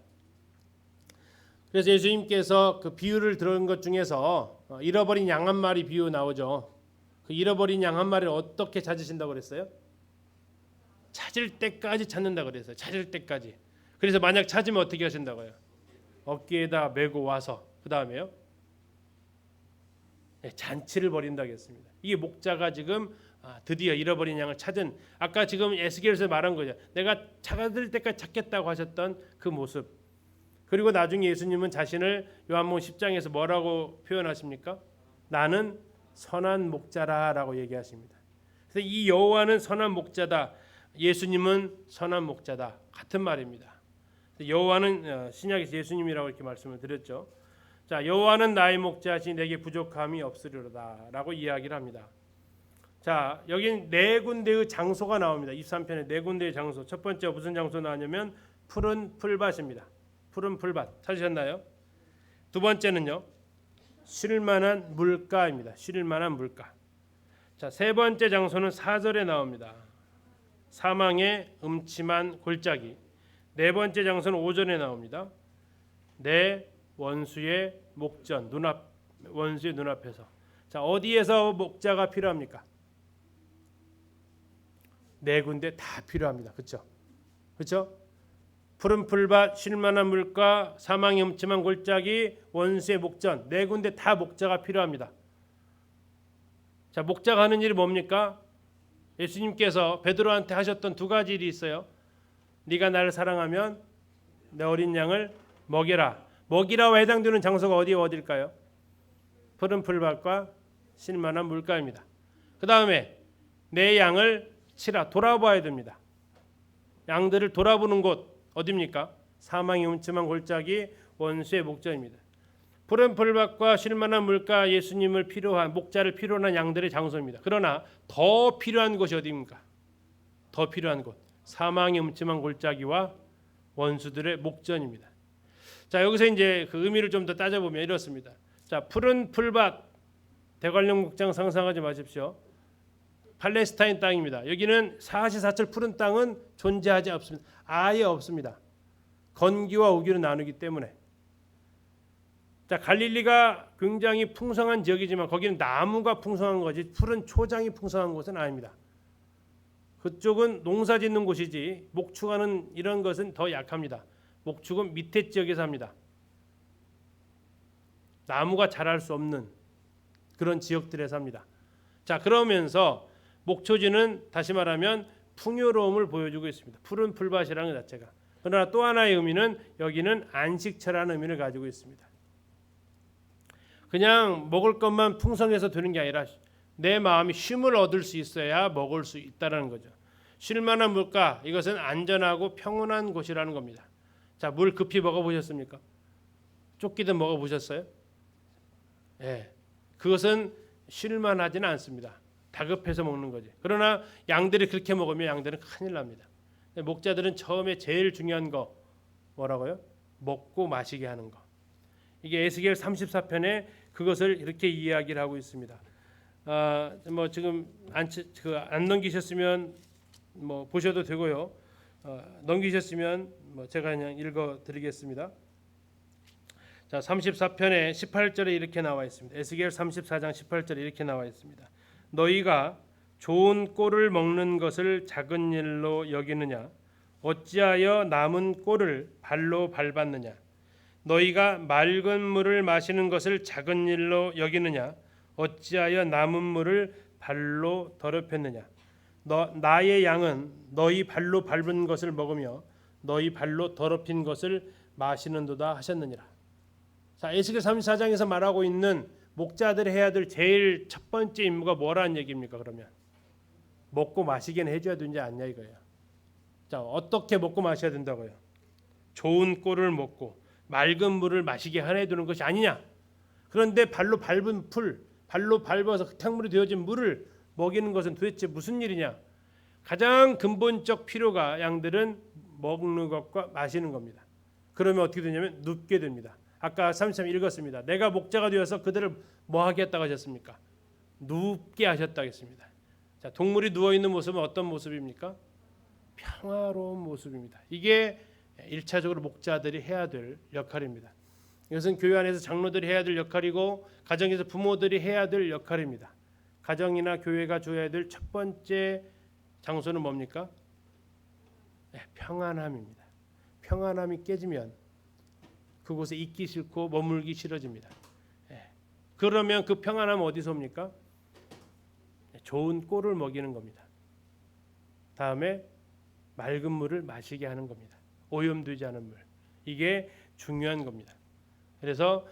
그래서 예수님께서 그 비유를 들은 것 중에서 잃어버린 양 한 마리 비유 나오죠. 그 잃어버린 양 한 마리를 어떻게 찾으신다고 그랬어요? 찾을 때까지 찾는다고 그랬어요. 찾을 때까지. 그래서 만약 찾으면 어떻게 하신다고요? 어깨에다 메고 와서 그 다음에요? 잔치를 벌인다고 했습니다. 이게 목자가 지금 드디어 잃어버린 양을 찾은 아까 지금 에스겔에서 말한 거죠. 내가 찾을 때까지 찾겠다고 하셨던 그 모습. 그리고 나중에 예수님은 자신을 요한복음 10장에서 뭐라고 표현하십니까? 나는 선한 목자라라고 얘기하십니다. 그래서 이 여호와는 선한 목자다. 예수님은 선한 목자다. 같은 말입니다. 여호와는 신약에서 예수님이라고 이렇게 말씀을 드렸죠. 자, 여호와는 나의 목자시니 내게 부족함이 없으리로다라고 이야기를 합니다. 자, 여긴 네 군데의 장소가 나옵니다. 23편에 네 군데의 장소. 첫 번째 무슨 장소 나오냐면 푸른 풀밭입니다. 푸른 풀밭 찾으셨나요? 두 번째는요. 쉴만한 물가입니다. 쉴만한 물가. 자, 세 번째 장소는 4절에 나옵니다. 사망의 음침한 골짜기. 네 번째 장소는 5절에 나옵니다. 내 원수의 목전 원수의 눈앞에서. 자, 어디에서 목자가 필요합니까? 네 군데 다 필요합니다. 그렇죠? 그렇죠? 푸른 풀밭, 쉴만한 물가, 사망의 음침한 골짜기, 원수의 목전. 네 군데 다 목자가 필요합니다. 자, 목자가 하는 일이 뭡니까? 예수님께서 베드로한테 하셨던 두 가지 일이 있어요. 네가 나를 사랑하면 내 어린 양을 먹이라. 먹이라와 해당되는 장소가 어디일까요? 푸른 풀밭과 쉴만한 물가입니다. 그 다음에 내 양을 치라. 돌아봐야 됩니다. 양들을 돌아보는 곳 어디입니까? 사망의 음침한 골짜기 원수의 목전입니다. 푸른 풀밭과 쉴만한 물가, 예수님을 필요한 목자를 필요한 양들의 장소입니다. 그러나 더 필요한 곳이 어디입니까? 더 필요한 곳 사망의 음침한 골짜기와 원수들의 목전입니다. 자, 여기서 이제 그 의미를 좀 더 따져보면 이렇습니다. 자, 푸른 풀밭 대관령 목장 상상하지 마십시오. 팔레스타인 땅입니다. 여기는 사시사철 푸른 땅은 존재하지 않습니다. 아예 없습니다. 건기와 우기로 나누기 때문에. 자, 갈릴리가 굉장히 풍성한 지역이지만 거기는 나무가 풍성한 거지 푸른 초장이 풍성한 곳은 아닙니다. 그쪽은 농사 짓는 곳이지 목축하는 이런 것은 더 약합니다. 목축은 밑에 지역에서 합니다. 나무가 자랄 수 없는 그런 지역들에서 합니다. 자, 그러면서 목초지는 다시 말하면 풍요로움을 보여주고 있습니다. 푸른 풀밭이라는 것 자체가. 그러나 또 하나의 의미는 여기는 안식처라는 의미를 가지고 있습니다. 그냥 먹을 것만 풍성해서 되는 게 아니라 내 마음이 쉼을 얻을 수 있어야 먹을 수 있다는 거죠. 쉴만한 물가, 이것은 안전하고 평온한 곳이라는 겁니다. 자, 물 급히 먹어보셨습니까? 쫓기든 먹어보셨어요? 예, 그것은 쉴만하지는 않습니다. 다급해서 먹는 거지. 그러나 양들이 그렇게 먹으면 양들은 큰일 납니다. 목자들은 처음에 제일 중요한 거 뭐라고요? 먹고 마시게 하는 거. 이게 에스겔 34편에 그것을 이렇게 이야기를 하고 있습니다. 뭐 지금 안 넘기셨으면 뭐 보셔도 되고요. 넘기셨으면 뭐 제가 그냥 읽어드리겠습니다. 자, 34편에 18절에 이렇게 나와 있습니다. 에스겔 34장 18절에 이렇게 나와 있습니다. 너희가 좋은 꼴을 먹는 것을 작은 일로 여기느냐? 어찌하여 남은 꼴을 발로 밟았느냐? 너희가 맑은 물을 마시는 것을 작은 일로 여기느냐? 어찌하여 남은 물을 발로 더럽혔느냐? 나의 양은 너희 발로 밟은 것을 먹으며 너희 발로 더럽힌 것을 마시는도다 하셨느니라. 자, 에스겔 34장에서 말하고 있는 목자들이 해야 될 제일 첫 번째 임무가 뭐라는 얘기입니까? 그러면 먹고 마시게는 해줘야 되지 않냐 이거예요. 자, 어떻게 먹고 마셔야 된다고요? 좋은 꼴을 먹고 맑은 물을 마시게 해두는 것이 아니냐. 그런데 발로 밟은 풀, 발로 밟아서 흙탕물이 되어진 물을 먹이는 것은 도대체 무슨 일이냐. 가장 근본적 필요가 양들은 먹는 것과 마시는 겁니다. 그러면 어떻게 되냐면 눕게 됩니다. 아까 33 읽었습니다. 내가 목자가 되어서 그들을 뭐 하겠다고 하셨습니까? 눕게 하셨다고 했습니다. 자, 동물이 누워 있는 모습은 어떤 모습입니까? 평화로운 모습입니다. 이게 1차적으로 목자들이 해야 될 역할입니다. 이것은 교회 안에서 장로들이 해야 될 역할이고 가정에서 부모들이 해야 될 역할입니다. 가정이나 교회가 줘야 될 첫 번째 장소는 뭡니까? 평안함입니다. 평안함이 깨지면 그곳에 있기 싫고 머물기 싫어집니다. 그러면 그 평안함은 어디서 옵니까? 좋은 꼴을 먹이는 겁니다. 다음에 맑은 물을 마시게 하는 겁니다. 오염되지 않은 물. 이게 중요한 겁니다. 그래서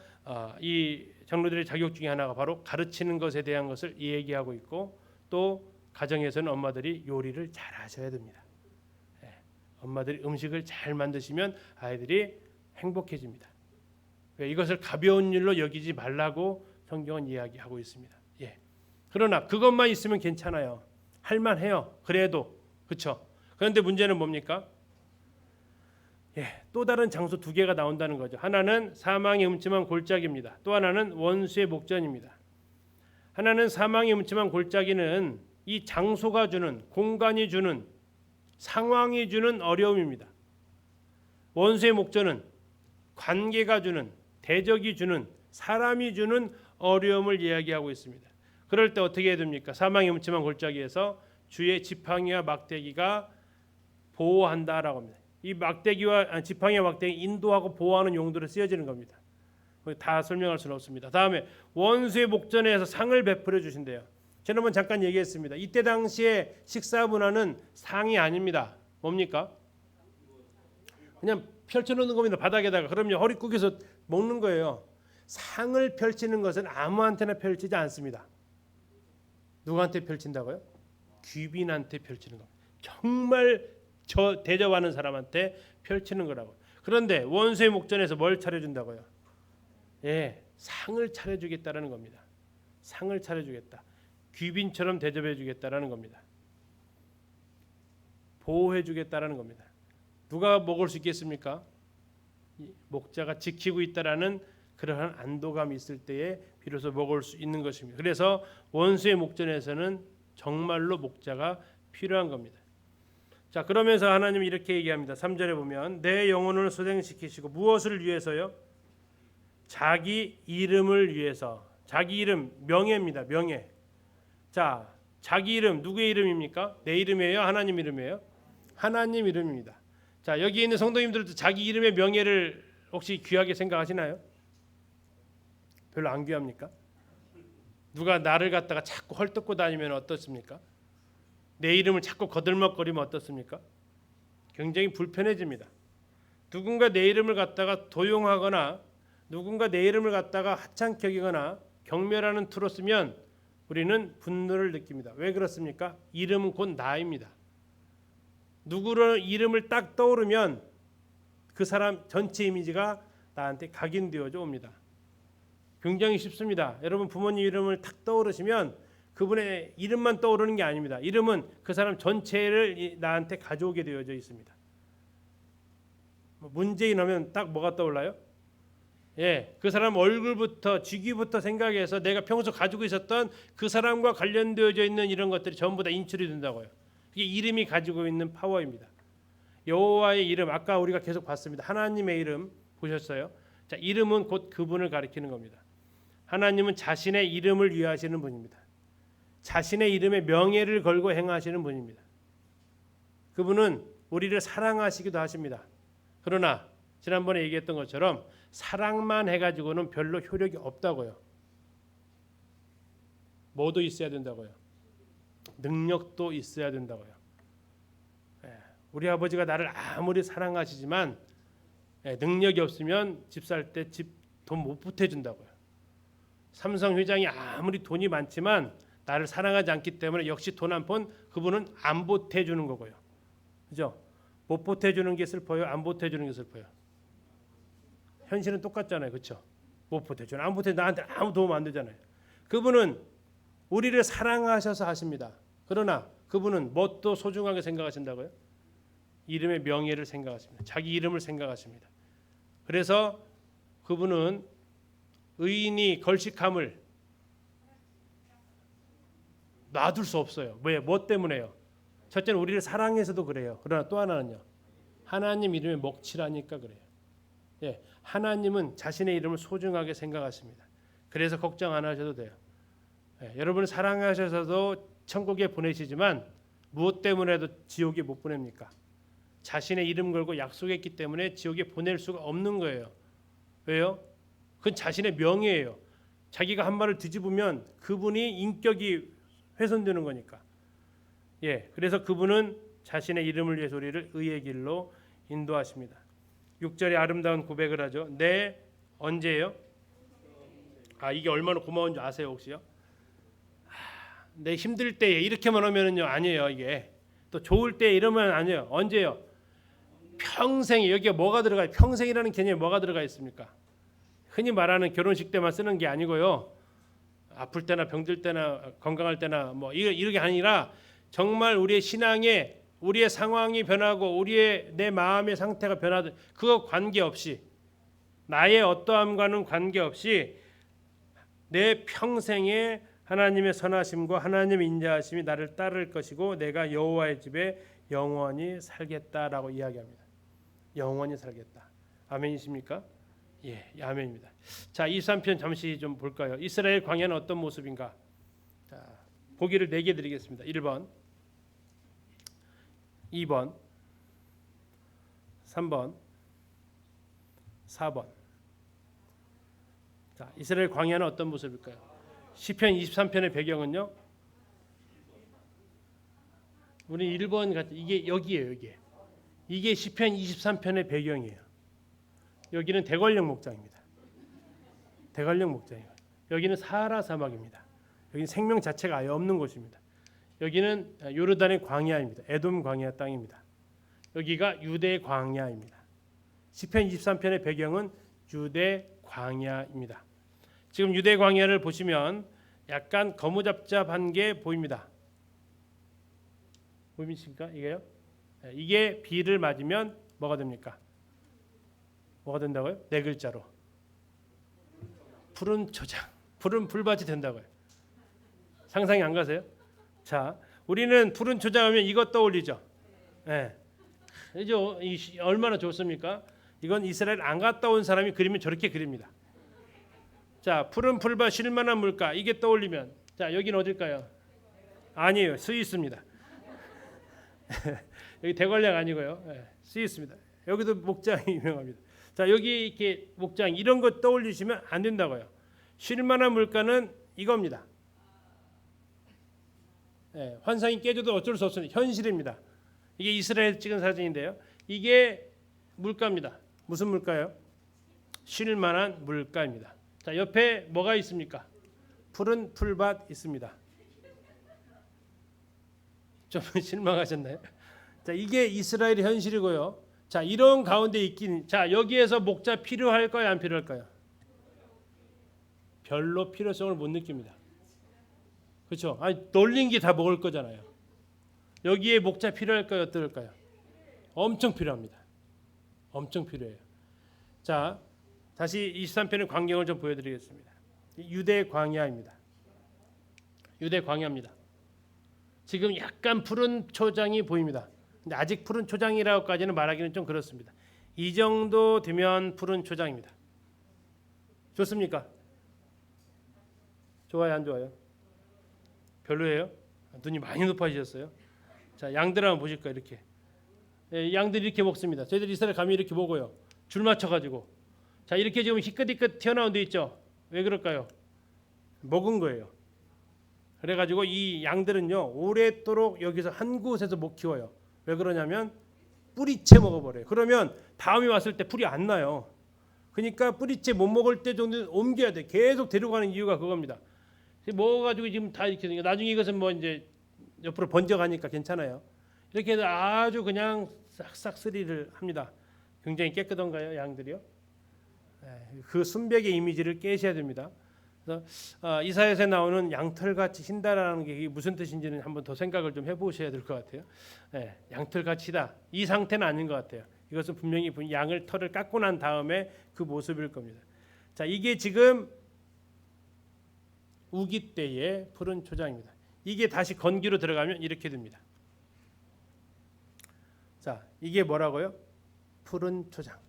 이 장로들의 자격 중에 하나가 바로 가르치는 것에 대한 것을 얘기하고 있고 또 가정에서는 엄마들이 요리를 잘 하셔야 됩니다. 엄마들이 음식을 잘 만드시면 아이들이 행복해집니다. 이것을 가벼운 일로 여기지 말라고 성경은 이야기하고 있습니다. 그러나 그것만 있으면 괜찮아요. 할만해요. 그래도 그렇죠. 그런데 문제는 뭡니까? 또 다른 장소 두 개가 나온다는 거죠. 하나는 사망의 음침한 골짜기입니다. 또 하나는 원수의 목전입니다. 하나는 사망의 음침한 골짜기는 이 장소가 주는, 공간이 주는, 상황이 주는 어려움입니다. 원수의 목전은 관계가 주는, 대적이 주는, 사람이 주는 어려움을 이야기하고 있습니다. 그럴 때 어떻게 해야 됩니까? 사망의 음침한 골짜기에서 주의 지팡이와 막대기가 보호한다라고 합니다. 이 막대기와 지팡이와 막대기 인도하고 보호하는 용도로 쓰여지는 겁니다. 다 설명할 수는 없습니다. 다음에 원수의 목전에서 상을 베풀어 주신대요. 지난번 잠깐 얘기했습니다. 이때 당시에 식사 문화는 상이 아닙니다. 뭡니까? 그냥 펼쳐놓는 겁니다. 바닥에다가. 그럼요 허리 구겨서 먹는 거예요. 상을 펼치는 것은 아무한테나 펼치지 않습니다. 누구한테 펼친다고요? 귀빈한테 펼치는 겁니다. 정말 저 대접하는 사람한테 펼치는 거라고. 그런데 원수의 목전에서 뭘 차려준다고요? 예, 상을 차려주겠다라는 겁니다. 상을 차려주겠다. 귀빈처럼 대접해주겠다라는 겁니다. 보호해주겠다라는 겁니다. 누가 먹을 수 있겠습니까? 목자가 지키고 있다라는 그러한 안도감이 있을 때에 비로소 먹을 수 있는 것입니다. 그래서 원수의 목전에서는 정말로 목자가 필요한 겁니다. 자, 그러면서 하나님이 이렇게 얘기합니다. 3절에 보면 내 영혼을 소생시키시고 무엇을 위해서요? 자기 이름을 위해서. 자기 이름 명예입니다. 명예. 자, 자기 이름 누구의 이름입니까? 내 이름이에요? 하나님 이름이에요? 하나님 이름입니다. 자, 여기 있는 성도님들도 자기 이름의 명예를 혹시 귀하게 생각하시나요? 별로 안 귀합니까? 누가 나를 갖다가 자꾸 헐뜯고 다니면 어떻습니까? 내 이름을 자꾸 거들먹거리면 어떻습니까? 굉장히 불편해집니다. 누군가 내 이름을 갖다가 도용하거나 누군가 내 이름을 갖다가 하찮게 여기거나 경멸하는 투로 쓰면 우리는 분노를 느낍니다. 왜 그렇습니까? 이름은 곧 나입니다. 누구를 이름을 딱 떠오르면 그 사람 전체 이미지가 나한테 각인되어져 옵니다. 굉장히 쉽습니다. 여러분 부모님 이름을 탁 떠오르시면 그분의 이름만 떠오르는 게 아닙니다. 이름은 그 사람 전체를 나한테 가져오게 되어져 있습니다. 문재인 하면 딱 뭐가 떠올라요? 예, 그 사람 얼굴부터 직위부터 생각해서 내가 평소 가지고 있었던 그 사람과 관련되어져 있는 이런 것들이 전부 다 인출이 된다고요. 그게 이름이 가지고 있는 파워입니다. 여호와의 이름 아까 우리가 계속 봤습니다. 하나님의 이름 보셨어요? 자, 이름은 곧 그분을 가리키는 겁니다. 하나님은 자신의 이름을 위하시는 분입니다. 자신의 이름에 명예를 걸고 행하시는 분입니다. 그분은 우리를 사랑하시기도 하십니다. 그러나 지난번에 얘기했던 것처럼 사랑만 해가지고는 별로 효력이 없다고요. 뭐도 있어야 된다고요. 능력도 있어야 된다고요. 우리 아버지가 나를 아무리 사랑하시지만 능력이 없으면 집 살 때 집 돈 못 보태준다고요. 삼성 회장이 아무리 돈이 많지만 나를 사랑하지 않기 때문에 역시 돈 한 푼 그분은 안 보태주는 거고요. 그죠? 못 보태주는 게 슬퍼요? 안 보태주는 게 슬퍼요? 현실은 똑같잖아요. 그렇죠? 못 보태주는 안 보태 나한테 아무 도움 안 되잖아요. 그분은 우리를 사랑하셔서 하십니다. 그러나 그분은 뭣도 소중하게 생각하신다고요? 이름의 명예를 생각하십니다. 자기 이름을 생각하십니다. 그래서 그분은 의인이 걸식함을 놔둘 수 없어요. 왜? 뭐 때문에요? 첫째는 우리를 사랑해서도 그래요. 그러나 또 하나는요. 하나님 이름에 먹칠하니까 그래요. 예, 하나님은 자신의 이름을 소중하게 생각하십니다. 그래서 걱정 안 하셔도 돼요. 예, 여러분을 사랑하셔서도 천국에 보내시지만 무엇 때문에도 지옥에 못 보냅니까? 자신의 이름 걸고 약속했기 때문에 지옥에 보낼 수가 없는 거예요. 왜요? 그건 자신의 명예예요. 자기가 한 말을 뒤집으면 그분이 인격이 훼손되는 거니까. 예, 그래서 그분은 자신의 이름을 위해서 우리를 의의 길로 인도하십니다. 6절에 아름다운 고백을 하죠. 내 언제예요? 이게 얼마나 고마운 줄 아세요 혹시요? 내 힘들 때에 이렇게만 하면은요 아니에요. 이게 또 좋을 때 이러면 아니에요. 언제요? 평생에. 여기에 뭐가 들어가요? 평생이라는 개념에 뭐가 들어가 있습니까? 흔히 말하는 결혼식 때만 쓰는 게 아니고요. 아플 때나 병들 때나 건강할 때나 뭐 이게 아니라 정말 우리의 신앙에 우리의 상황이 변하고 우리의 내 마음의 상태가 변하든 그거 관계없이 나의 어떠함과는 관계없이 내 평생에 하나님의 선하심과 하나님의 인자하심이 나를 따를 것이고 내가 여호와의 집에 영원히 살겠다라고 이야기합니다. 영원히 살겠다. 아멘이십니까? 예, 아멘입니다. 자, 23편 잠시 좀 볼까요? 이스라엘 광야는 어떤 모습인가? 자, 보기를 4개 드리겠습니다. 1번, 2번, 3번, 4번. 자, 이스라엘 광야는 어떤 모습일까요? 시편 23편의 배경은요. 우리 1번 같은 이게 여기예요, 여기. 이게 시편 23편의 배경이에요. 여기는 대관령 목장입니다. 대관령 목장이에요. 여기는 사하라 사막입니다. 여기는 생명 자체가 아예 없는 곳입니다. 여기는 요르단의 광야입니다. 에돔 광야 땅입니다. 여기가 유대 광야입니다. 시편 23편의 배경은 유대 광야입니다. 지금 유대 광야를 보시면 약간 거무잡잡한 게 보입니다. 보이십니까? 이게요? 이게 비를 맞으면 뭐가 됩니까? 뭐가 된다고요? 네 글자로 푸른 초장, 푸른 풀밭이 된다고요. 상상이 안 가세요? 자, 우리는 푸른 초장하면 이것 떠올리죠. 예. 이제 얼마나 좋습니까? 이건 이스라엘 안 갔다 온 사람이 그리면 저렇게 그립니다. 자, 푸른 풀밭 쉴만한 물가 이게 떠올리면 자, 여기는 어딜까요? 아니에요. 스위스입니다. 여기 대관령 아니고요. 스위스입니다. 여기도 목장이 유명합니다. 자, 여기 이렇게 목장 이런 거 떠올리시면 안 된다고요. 쉴만한 물가는 이겁니다. 환상이 깨져도 어쩔 수 없습니다. 현실입니다. 이게 이스라엘 찍은 사진인데요. 이게 물가입니다. 무슨 물가요? 쉴만한 물가입니다. 자, 옆에 뭐가 있습니까? 푸른 풀밭 있습니다. 좀 실망하셨나요? 자, 이게 이스라엘의 현실이고요. 자, 이런 가운데 있긴 자, 여기에서 목자 필요할까요? 안 필요할까요? 별로 필요성을 못 느낍니다. 그렇죠? 아니, 널린 게 다 먹을 거잖아요. 여기에 목자 필요할까요? 어떨까요? 엄청 필요합니다. 엄청 필요해요. 자, 다시 23편의 광경을 좀 보여드리겠습니다. 유대 광야입니다. 유대 광야입니다. 지금 약간 푸른 초장이 보입니다. 근데 아직 푸른 초장이라고까지는 말하기는 좀 그렇습니다. 이 정도 되면 푸른 초장입니다. 좋습니까? 좋아요, 안 좋아요? 별로예요? 눈이 많이 높아지셨어요? 자, 양들 한번 보실까요? 이렇게 양들이 이렇게 먹습니다. 저희들 이스라엘 가면 이렇게 먹어요. 줄 맞춰가지고. 자, 이렇게 지금 희끗희끗 튀어나온 데 있죠. 왜 그럴까요? 먹은 거예요. 그래가지고 이 양들은요 오랫도록 여기서 한 곳에서 못 키워요. 왜 그러냐면 뿌리채 먹어버려요. 그러면 다음에 왔을 때 풀이 안 나요. 그러니까 뿌리채 못 먹을 때 정도는 옮겨야 돼. 계속 데려가는 이유가 그겁니다. 먹어가지고 지금 다 이렇게 되니까 나중에 이것은 뭐 이제 옆으로 번져가니까 괜찮아요. 이렇게 해서 아주 그냥 싹싹 쓰리를 합니다. 굉장히 깨끗한가요, 양들이요? 그 순백의 이미지를 깨셔야 됩니다. 그래서 이사야서에 나오는 양털같이 흰다라는 게 무슨 뜻인지는 한번 더 생각을 좀 해보셔야 될 것 같아요. 양털같이다. 이 상태는 아닌 것 같아요. 이것은 분명히 양을 털을 깎고 난 다음에 그 모습일 겁니다. 자, 이게 지금 우기 때의 푸른 초장입니다. 이게 다시 건기로 들어가면 이렇게 됩니다. 자, 이게 뭐라고요? 푸른 초장.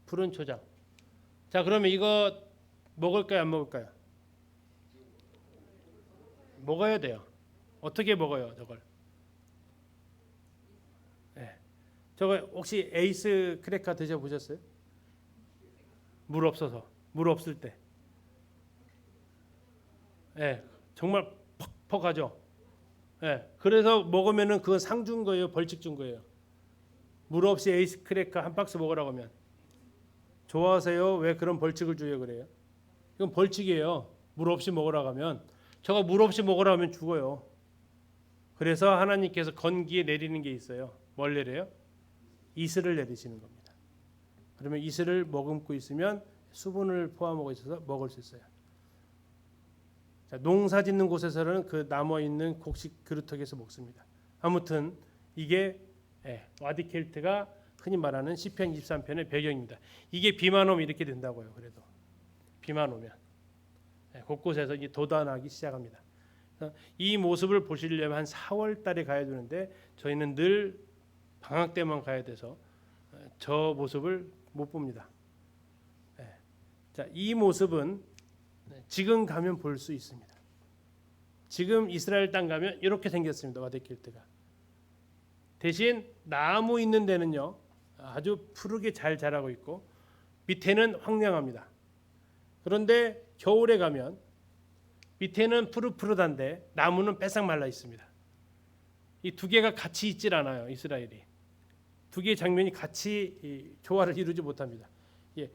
푸른 초장. 자, 그러면 이거 먹을까요, 안 먹을까요? 먹어야 돼요. 어떻게 먹어요, 저걸? 저거 혹시 에이스 크래커 드셔보셨어요? 물 없어서, 물 없을 때. 정말 퍽퍽하죠. 그래서 먹으면은 그건 상 준 거예요, 벌칙 준 거예요. 물 없이 에이스 크래커 한 박스 먹으라고 하면 좋아하세요? 왜 그런 벌칙을 주려 그래요? 이건 벌칙이에요. 물 없이 먹으라고 하면 저거 물 없이 먹으라고 하면 죽어요. 그래서 하나님께서 건기에 내리는 게 있어요. 뭘 내려요? 이슬을 내리시는 겁니다. 그러면 이슬을 머금고 있으면 수분을 포함하고 있어서 먹을 수 있어요. 자, 농사 짓는 곳에서는 그 남아 있는 곡식 그루터기에서 먹습니다. 아무튼 이게 와디켈트가 흔히 말하는 시편 23편의 배경입니다. 이게 비만 오면 이렇게 된다고요. 그래도 비만 오면 곳곳에서 이제 돋아나기 시작합니다. 이 모습을 보시려면 한 4월 달에 가야 되는데 저희는 늘 방학 때만 가야 돼서 저 모습을 못 봅니다. 자, 이 모습은 지금 가면 볼 수 있습니다. 지금 이스라엘 땅 가면 이렇게 생겼습니다. 와디켈트가. 대신 나무 있는 데는요 아주 푸르게 잘 자라고 있고 밑에는 황량합니다. 그런데 겨울에 가면 밑에는 푸릇푸릇한데 나무는 빼싹 말라 있습니다. 이 두 개가 같이 있질 않아요. 이스라엘이 두 개의 장면이 같이 조화를 이루지 못합니다. 예,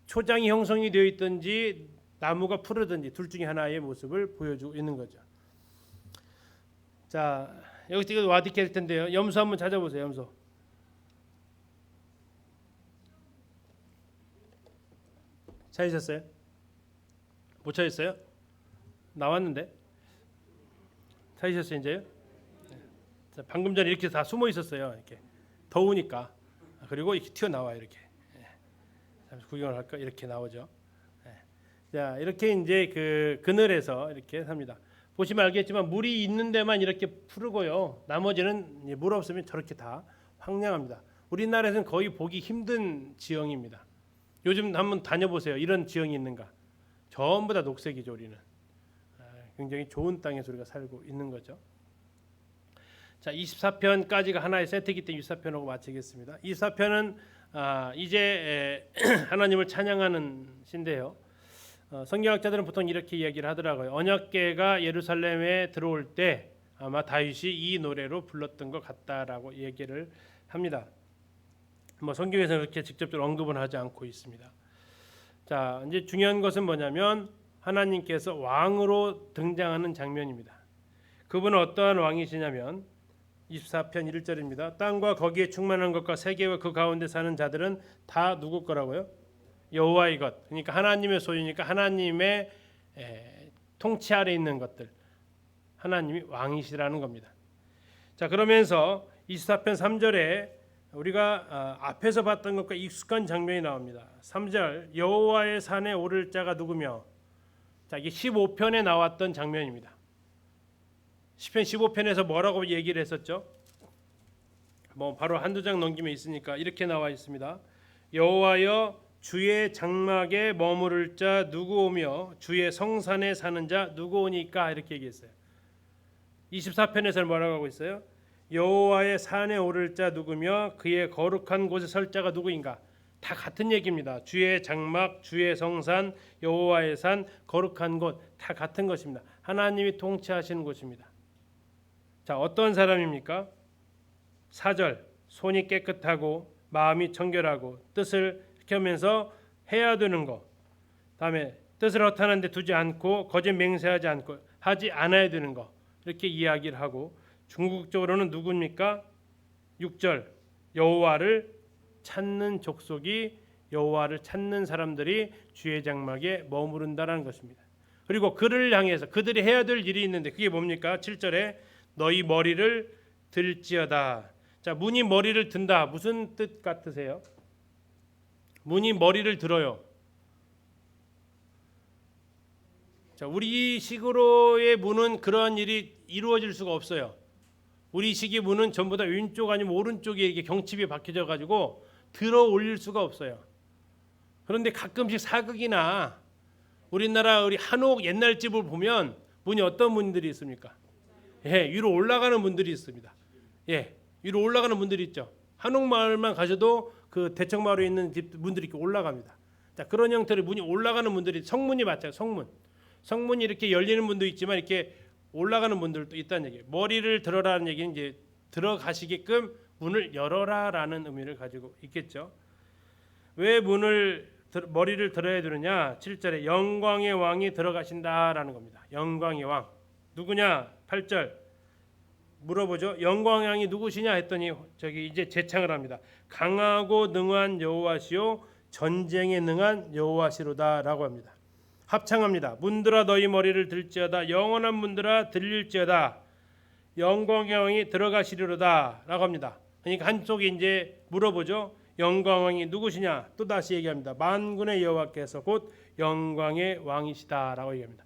초장이 형성이 되어 있든지 나무가 푸르든지 둘 중에 하나의 모습을 보여주고 있는 거죠. 자, 여기 이거 와닿게 할 텐데요. 염소 한번 찾아보세요. 염소. 찾으셨어요? 못 찾으셨어요? 나왔는데. 찾으셨어요 이제요? 자, 방금 전에 이렇게 다 숨어 있었어요. 이렇게 더우니까. 그리고 이렇게 튀어나와요. 이렇게. 잠시 구경을 할까? 이렇게 나오죠. 자, 이렇게 이제 그 그늘에서 이렇게 삽니다. 보시면 알겠지만 물이 있는 데만 이렇게 푸르고요. 나머지는 물 없으면 저렇게 다 황량합니다. 우리나라에서는 거의 보기 힘든 지형입니다. 요즘 한번 다녀보세요. 이런 지형이 있는가? 전부 다 녹색이죠. 우리는 굉장히 좋은 땅에서 우리가 살고 있는 거죠. 자, 24편까지가 하나의 세트이기 때문에 24편하고 마치겠습니다. 24편은 이제 하나님을 찬양하는 시인데요. 성경학자들은 보통 이렇게 이야기를 하더라고요. 언약궤가 예루살렘에 들어올 때 아마 다윗이 이 노래로 불렀던 것 같다라고 얘기를 합니다. 뭐 성경에서는 그렇게 직접적으로 언급은 하지 않고 있습니다. 자, 이제 중요한 것은 뭐냐면 하나님께서 왕으로 등장하는 장면입니다. 그분은 어떠한 왕이시냐면 24편 1절입니다. 땅과 거기에 충만한 것과 세계와 그 가운데 사는 자들은 다 누구 거라고요? 여호와의 것. 그러니까 하나님의 소유니까 하나님의 통치 아래 있는 것들. 하나님이 왕이시라는 겁니다. 자, 그러면서 24편 3절에 우리가 앞에서 봤던 것과 익숙한 장면이 나옵니다. 3절 여호와의 산에 오를 자가 누구며. 자, 이게 15편에 나왔던 장면입니다. 시편 15편에서 뭐라고 얘기를 했었죠? 뭐 바로 한두 장 넘기면 있으니까 이렇게 나와 있습니다. 여호와여 주의 장막에 머무를 자 누구 오며 주의 성산에 사는 자 누구 오니까 이렇게 얘기했어요. 24편에서는 뭐라고 하고 있어요? 여호와의 산에 오를 자 누구며 그의 거룩한 곳에 설 자가 누구인가? 다 같은 얘기입니다. 주의 장막, 주의 성산, 여호와의 산, 거룩한 곳 다 같은 것입니다. 하나님이 통치하시는 곳입니다. 자, 어떤 사람입니까? 4절 손이 깨끗하고 마음이 청결하고 뜻을 이렇게 하면서 해야 되는 것. 다음에 뜻을 허탄한 데 두지 않고 거짓 맹세하지 않고 하지 않아야 되는 것. 이렇게 이야기를 하고 중국적으로는 누굽니까? 6절 여호와를 찾는 족속이 여호와를 찾는 사람들이 주의 장막에 머무른다라는 것입니다. 그리고 그를 향해서 그들이 해야 될 일이 있는데 그게 뭡니까? 7절에 너희 머리를 들지어다. 자, 문이 머리를 든다. 무슨 뜻 같으세요? 문이 머리를 들어요. 자, 우리 식으로의 문은 그러한 일이 이루어질 수가 없어요. 우리 식의 문은 전부 다 왼쪽 아니면 오른쪽에 이렇게 경칩이 박혀져 가지고 들어 올릴 수가 없어요. 그런데 가끔씩 사극이나 우리나라 우리 한옥 옛날 집을 보면 문이 어떤 문들이 있습니까? 예, 위로 올라가는 문들이 있습니다. 예, 위로 올라가는 문들이 있죠. 한옥마을만 가셔도 그 대청마을에 있는 집 문들이 이렇게 올라갑니다. 자, 그런 형태의 문이 올라가는 문들이 성문이 맞죠. 성문이 이렇게 열리는 문도 있지만 이렇게 올라가는 문들도 있다는 얘기예요. 머리를 들어라는 얘기는 이제 들어가시게끔 문을 열어라라는 의미를 가지고 있겠죠. 왜 머리를 들어야 되느냐? 7절에 영광의 왕이 들어가신다라는 겁니다. 영광의 왕 누구냐? 8절 물어보죠. 영광의 왕이 누구시냐 했더니 저기 이제 재창을 합니다. 강하고 능한 여호와시요 전쟁에 능한 여호와시로다라고 합니다. 합창합니다. 문들아 너희 머리를 들지어다. 영원한 문들아 들릴지어다. 영광의 왕이 들어가시리로다라고 합니다. 그러니까 한쪽에 이제 물어보죠. 영광왕이 누구시냐? 또 다시 얘기합니다. 만군의 여호와께서 곧 영광의 왕이시다라고 얘기합니다.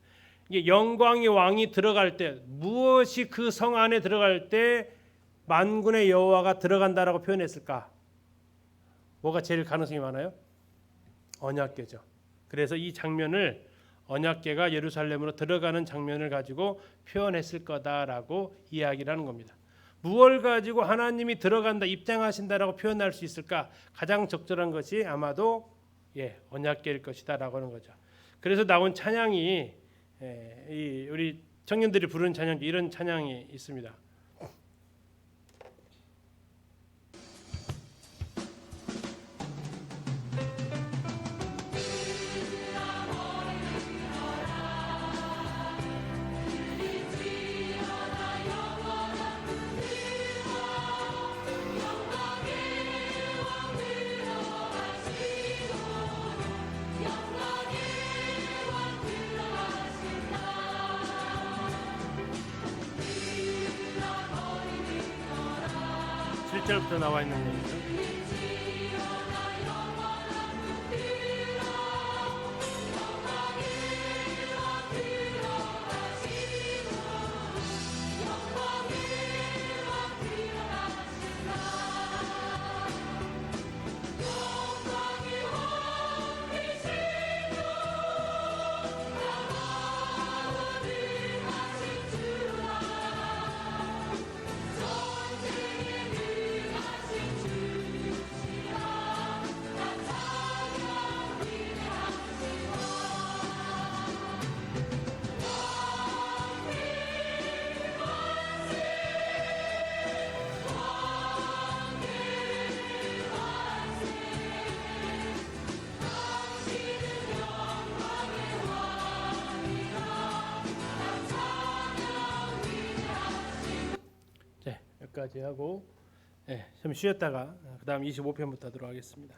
이게 영광의 왕이 들어갈 때 무엇이 그 성 안에 들어갈 때 만군의 여호와가 들어간다라고 표현했을까? 뭐가 제일 가능성이 많아요? 언약궤죠. 그래서 이 장면을 언약궤가 예루살렘으로 들어가는 장면을 가지고 표현했을 거다라고 이야기를 하는 겁니다. 무엇을 가지고 하나님이 들어간다, 입장하신다라고 표현할 수 있을까? 가장 적절한 것이 아마도 언약궤일 것이다라고 하는 거죠. 그래서 나온 찬양이 우리 청년들이 부르는 찬양 이런 찬양이 있습니다. 1절부터 나와 있는 거예요. 여기까지 하고 좀 쉬었다가 그다음 25편부터 하도록 하겠습니다.